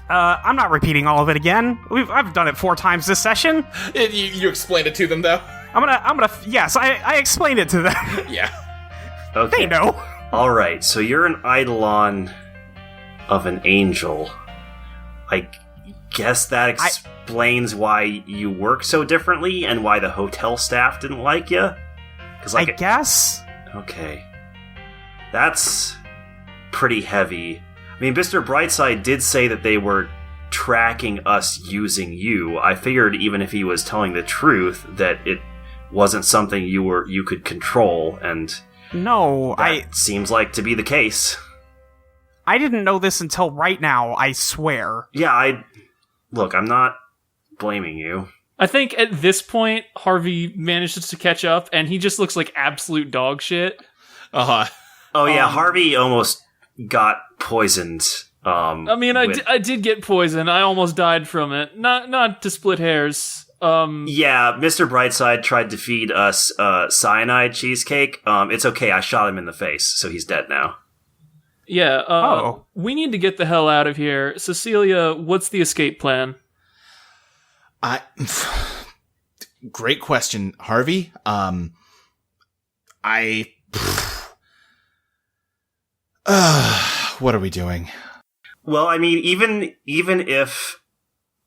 I'm not repeating all of it again. I've done it 4 times this session. You explained it to them, though? Yes, I explained it to them. Yeah. Okay. They know. Alright, so you're an Eidolon of an angel. I guess that explains why you work so differently and why the hotel staff didn't like you? I guess. Okay. That's pretty heavy. I mean, Mr. Brightside did say that they were tracking us using you. I figured even if he was telling the truth, that it wasn't something you could control, and no, that seems like to be the case. I didn't know this until right now, I swear. Yeah, look, I'm not blaming you. I think at this point, Harvey manages to catch up, and he just looks like absolute dog shit. Uh-huh. Oh yeah, Harvey almost got poisoned. I did get poisoned. I almost died from it. Not to split hairs. Yeah, Mr. Brightside tried to feed us cyanide cheesecake. It's okay, I shot him in the face, so he's dead now. Yeah, we need to get the hell out of here. Cecilia, what's the escape plan? Great question, Harvey. What are we doing? Well, I mean, even if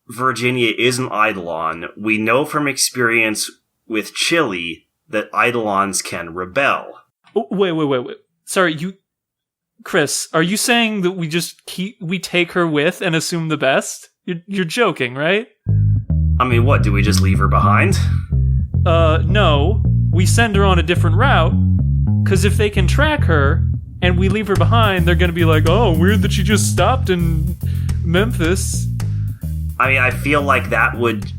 Virginia is an Eidolon, we know from experience with Chili that Eidolons can rebel. Oh, wait. Sorry, Chris, are you saying that we take her with and assume the best? You're joking, right? I mean, what, do we just leave her behind? No. We send her on a different route, because if they can track her, and we leave her behind, they're gonna be like, oh, weird that she just stopped in Memphis. I mean, I feel like that would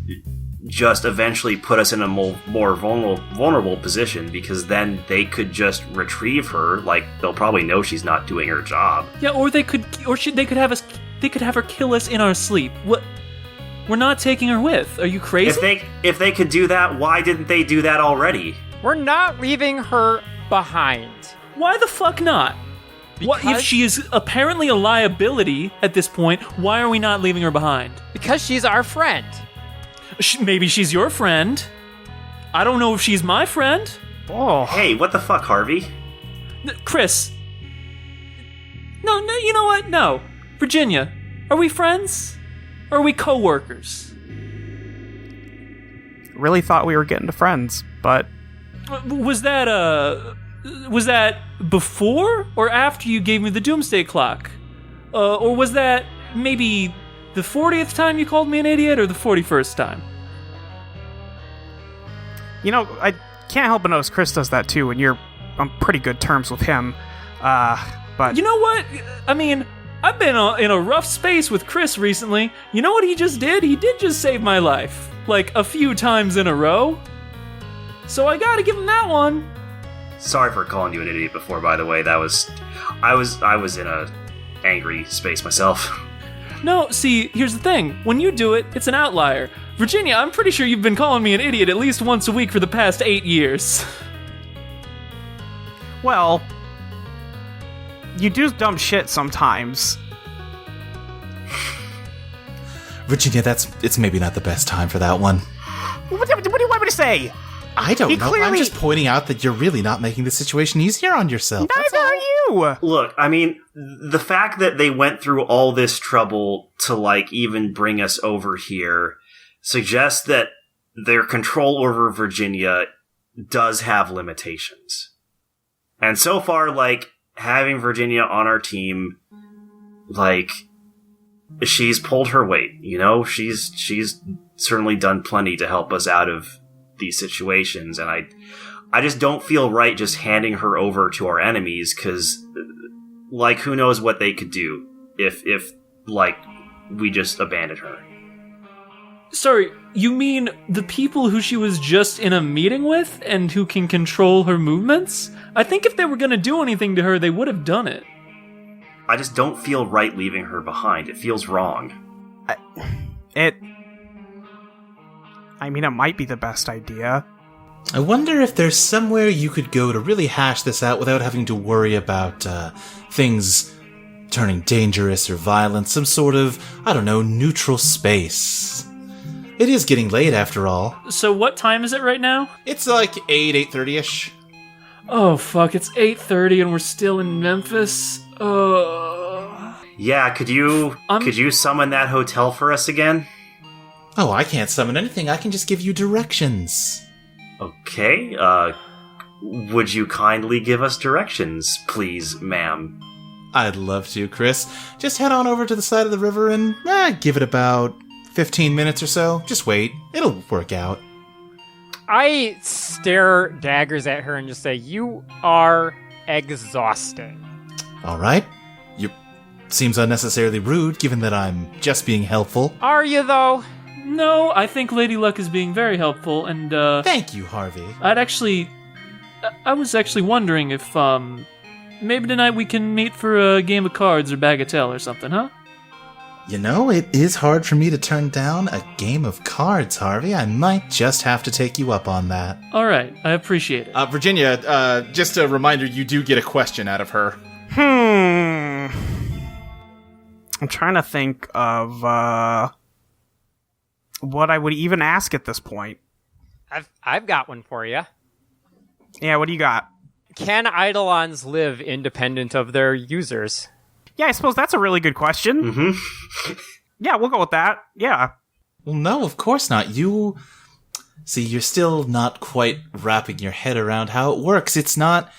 just eventually put us in a more vulnerable position, because then they could just retrieve her. Like, they'll probably know she's not doing her job. Yeah, or they could have her kill us in our sleep. What? We're not taking her with. Are you crazy? If they could do that, why didn't they do that already? We're not leaving her behind. Why the fuck not? What if she is apparently a liability at this point? Why are we not leaving her behind? Because she's our friend. Maybe she's your friend. I don't know if she's my friend. Oh. Hey, what the fuck, Harvey? Chris. No, you know what? No. Virginia, are we friends? Or are we co-workers? Really thought we were getting to friends, but... Was that before or after you gave me the doomsday clock? Or was that maybe the 40th time you called me an idiot, or the 41st time? You know, I can't help but notice Chris does that too, and you're on pretty good terms with him. But... You know what? I mean, I've been in a rough space with Chris recently. You know what he just did? He did just save my life. Like, a few times in a row. So I gotta give him that one. Sorry for calling you an idiot before, by the way. I was in a angry space myself. No, see, here's the thing. When you do it, it's an outlier. Virginia, I'm pretty sure you've been calling me an idiot at least once a week for the past 8 years. Well, you do dumb shit sometimes. Virginia, it's maybe not the best time for that one. What do you want me to say? I don't know. I'm just pointing out that you're really not making the situation easier on yourself. Neither are you! Look, I mean, the fact that they went through all this trouble to, like, even bring us over here suggests that their control over Virginia does have limitations. And so far, like, having Virginia on our team, like, she's pulled her weight, you know? She's certainly done plenty to help us out of these situations, and I just don't feel right just handing her over to our enemies, because, like, who knows what they could do if like, we just abandoned her. Sorry, you mean the people who she was just in a meeting with and who can control her movements? I think if they were gonna do anything to her, they would have done it. I just don't feel right leaving her behind. It feels wrong. I mean, it might be the best idea. I wonder if there's somewhere you could go to really hash this out without having to worry about things turning dangerous or violent, some sort of, I don't know, neutral space. It is getting late after all. So what time is it right now? It's like 8:30ish. Oh, fuck, it's 8:30 and we're still in Memphis? Yeah, could you summon that hotel for us again? Oh, I can't summon anything. I can just give you directions. Okay, would you kindly give us directions, please, ma'am? I'd love to, Chris. Just head on over to the side of the river and give it about 15 minutes or so. Just wait. It'll work out. I stare daggers at her and just say, "You are exhausting." All right. You seems unnecessarily rude, given that I'm just being helpful. Are you, though? No, I think Lady Luck is being very helpful, and, Thank you, Harvey. I was actually wondering if, maybe tonight we can meet for a game of cards or bagatelle or something, huh? You know, it is hard for me to turn down a game of cards, Harvey. I might just have to take you up on that. Alright, I appreciate it. Virginia, just a reminder, you do get a question out of her. I'm trying to think of, what I would even ask at this point. I've got one for you. Yeah, what do you got? Can Eidolons live independent of their users? Yeah, I suppose that's a really good question. Mm-hmm. Yeah, we'll go with that. Yeah. Well, no, of course not. You... See, you're still not quite wrapping your head around how it works. It's not...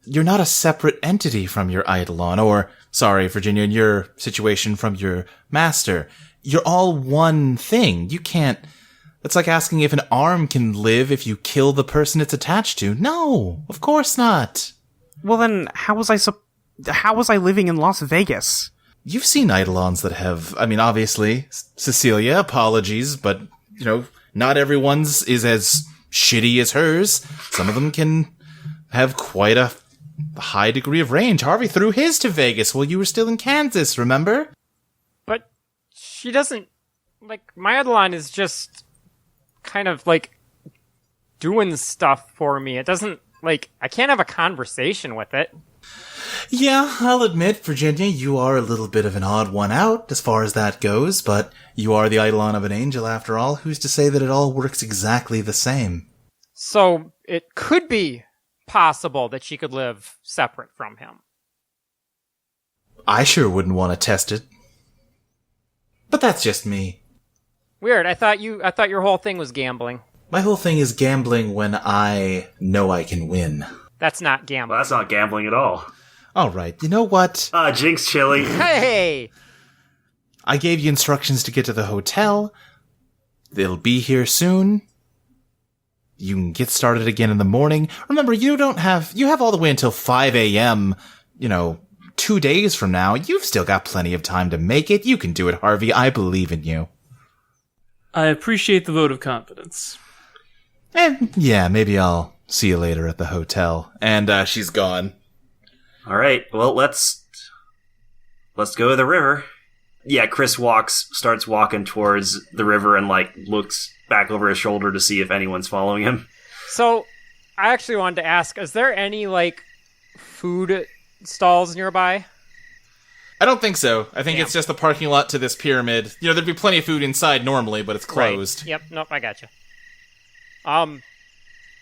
You're not a separate entity from your Eidolon, or, sorry, Virginia, in your situation, from your master. You're all one thing. You can't... It's like asking if an arm can live if you kill the person it's attached to. No, of course not. Well, then, how was I living in Las Vegas? You've seen Eidolons that have... I mean, obviously, Cecilia, apologies, but, you know, not everyone's is as shitty as hers. Some of them can have quite a high degree of range. Harvey threw his to Vegas while you were still in Kansas, remember? But she doesn't... Like, my Eidolon is just kind of, like, doing stuff for me. It doesn't, like... I can't have a conversation with it. Yeah, I'll admit, Virginia, you are a little bit of an odd one out as far as that goes, but you are the Eidolon of an angel after all. Who's to say that it all works exactly the same? So, it could be possible that she could live separate from him. I sure wouldn't want to test it. But that's just me. Weird. I thought your whole thing was gambling. My whole thing is gambling when I know I can win. That's not gambling. Well, that's not gambling at all. All right, you know what? Jinx chili. Hey! I gave you instructions to get to the hotel. They'll be here soon. You can get started again in the morning. Remember, you have all the way until 5 a.m., 2 days from now. You've still got plenty of time to make it. You can do it, Harvey. I believe in you. I appreciate the vote of confidence. And yeah, maybe I'll see you later at the hotel. And she's gone. All right, well, let's go to the river. Yeah, Chris starts walking towards the river and, looks back over his shoulder to see if anyone's following him. So, I actually wanted to ask, is there any, food stalls nearby? I don't think so. I think it's just the parking lot to this pyramid. There'd be plenty of food inside normally, but it's closed. Right. Yep, nope, I gotcha.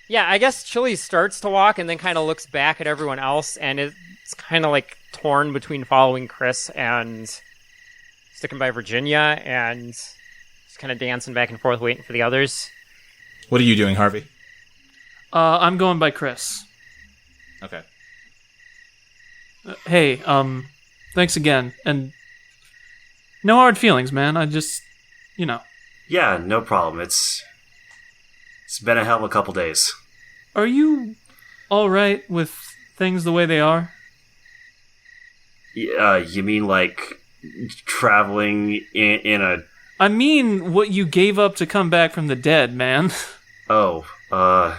Yeah, I guess Chili starts to walk and then kind of looks back at everyone else, and it's kind of torn between following Chris and sticking by Virginia, and just kind of dancing back and forth, waiting for the others. What are you doing, Harvey? I'm going by Chris. Okay. Hey, thanks again, and no hard feelings, man. I just, Yeah, no problem. It's been a hell of a couple days. Are you all right with things the way they are? You mean traveling in a... I mean what you gave up to come back from the dead, man. Oh, I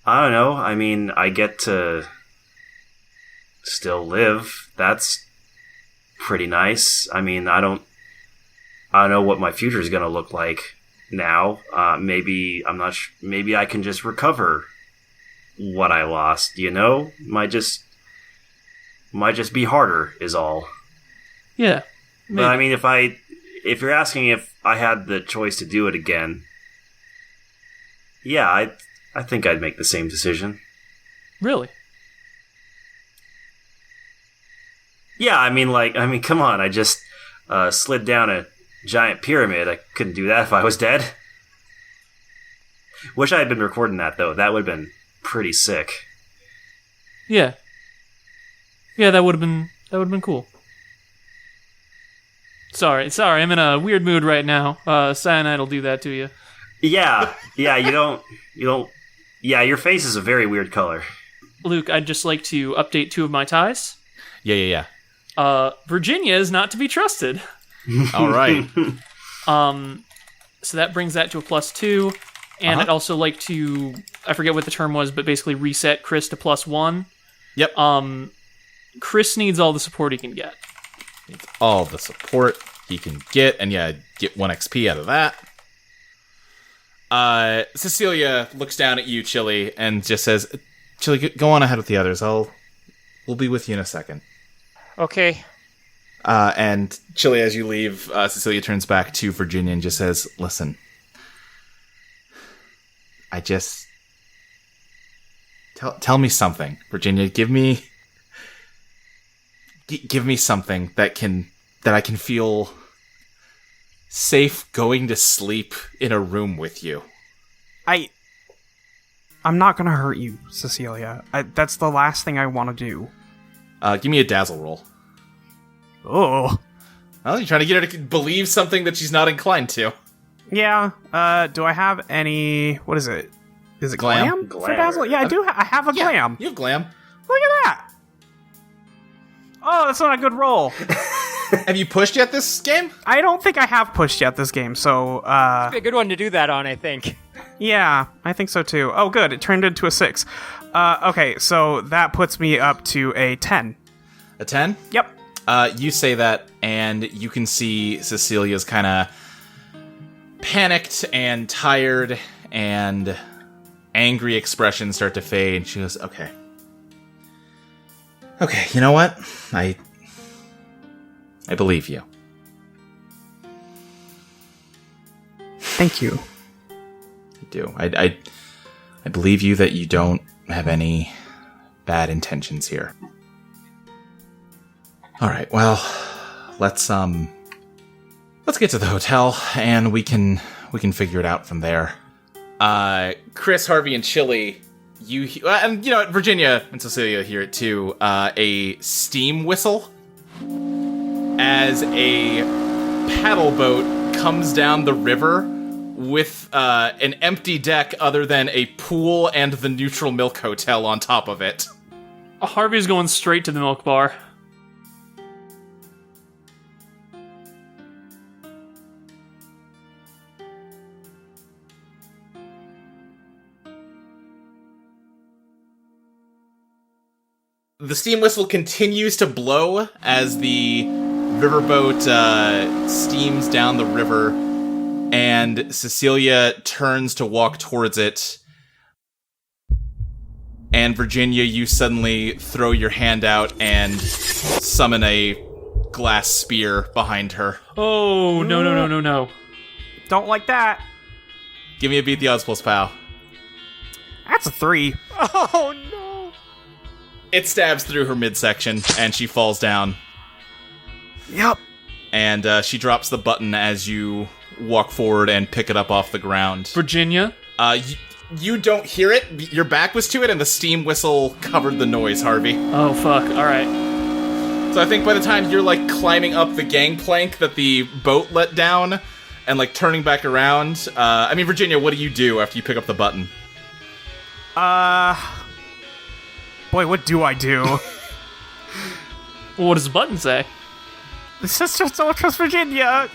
don't know. I mean, I get to still live. That's pretty nice. I mean, I don't know what my future is going to look like now. Maybe I'm not maybe I can just recover what I lost, Might just Might just be harder, is all. Yeah. But I mean, if you're asking if I had the choice to do it again, yeah, I think I'd make the same decision. Really? Yeah, I mean, come on, I just slid down a giant pyramid. I couldn't do that if I was dead. Wish I had been recording that, though. That would have been pretty sick. Yeah. Yeah, that would have been cool. Sorry, I'm in a weird mood right now. Cyanide will do that to you. Yeah, you don't, yeah, your face is a very weird color. Luke, I'd just like to update 2 of my ties. Yeah. Virginia is not to be trusted. All right. So that brings that to a +2. And I'd also like to, I forget what the term was, but basically reset Chris to +1. Yep. Chris needs all the support he can get. Needs all the support he can get, and yeah, get 1 XP out of that. Cecilia looks down at you, Chili, and just says, Chili, go on ahead with the others. We'll be with you in a second. Okay. And Chili, as you leave, Cecilia turns back to Virginia and just says, listen, tell me something, Virginia. Give me something that I can feel safe going to sleep in a room with you. I'm not gonna hurt you, Cecilia. That's the last thing I want to do. Give me a dazzle roll. Oh. Well, you're trying to get her to believe something that she's not inclined to. Yeah. Do I have any? What is it? Is it Glam? for dazzle? Yeah, I do. I have a glam. You have glam. Look at that. Oh, that's not a good roll. Have you pushed yet this game? I don't think I have pushed yet this game, so, It'd be a good one to do that on, I think. yeah, I think so too. Oh, good, it turned into a 6. Okay, so that puts me up to a 10. A 10? Yep. You say that, and you can see Cecilia's kind of panicked and tired and angry expressions start to fade, and she goes, okay, you know what? I believe you. Thank you. I do. I believe you that you don't have any bad intentions here. All right. Well, let's get to the hotel and we can figure it out from there. Chris, Harvey, and Chili, and you know what, Virginia and Cecilia hear it too. A steam whistle as a paddle boat comes down the river with an empty deck other than a pool and the Neutral Milk Hotel on top of it. Harvey's going straight to the milk bar. The steam whistle continues to blow as the riverboat steams down the river, and Cecilia turns to walk towards it. And Virginia, you suddenly throw your hand out and summon a glass spear behind her. Oh, no. Don't like that. Give me a beat the odds plus pow. That's a 3. Oh, no. It stabs through her midsection, and she falls down. Yep. And she drops the button as you walk forward and pick it up off the ground. Virginia? You don't hear it. Your back was to it, and the steam whistle covered the noise, Harvey. Oh, fuck. All right. So I think by the time you're, climbing up the gangplank that the boat let down and, turning back around... Virginia, what do you do after you pick up the button? Boy, what do I do? Well, what does the button say? It's just don't trust Virginia.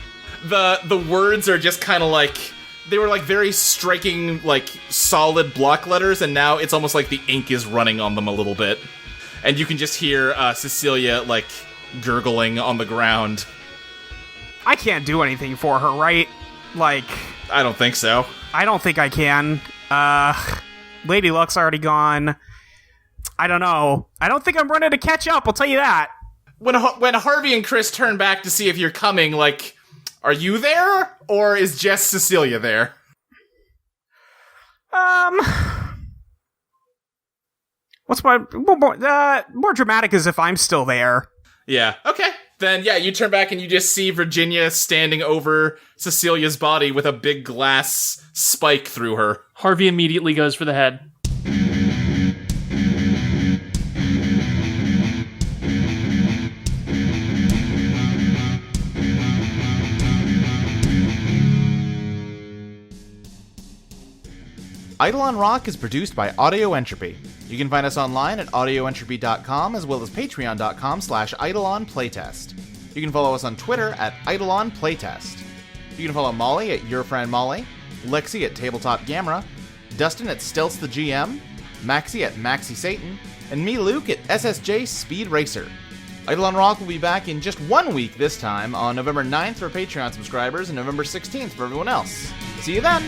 The words are just kind of they were very striking, solid block letters, and now it's almost like the ink is running on them a little bit. And you can just hear Cecilia, gurgling on the ground. I can't do anything for her, right? I don't think so. I don't think I can. Lady Luck's already gone. I don't know. I don't think I'm ready to catch up, I'll tell you that. When Harvey and Chris turn back to see if you're coming, like, are you there? Or is just Cecilia there? What's more dramatic is if I'm still there. Yeah, okay. Then, yeah, you turn back and you just see Virginia standing over Cecilia's body with a big glass spike through her. Harvey immediately goes for the head. Eidolon Rock is produced by Audio Entropy. You can find us online at audioentropy.com as well as patreon.com/EidolonPlaytest. You can follow us on Twitter at EidolonPlaytest. You can follow Molly at Your Friend Molly, Lexi at Tabletop Gamera, Dustin at Stealth the GM, Maxie at Maxie Satan, and me, Luke, at SSJ Speed Racer. Eidolon Rock will be back in just 1 week this time on November 9th for Patreon subscribers and November 16th for everyone else. See you then!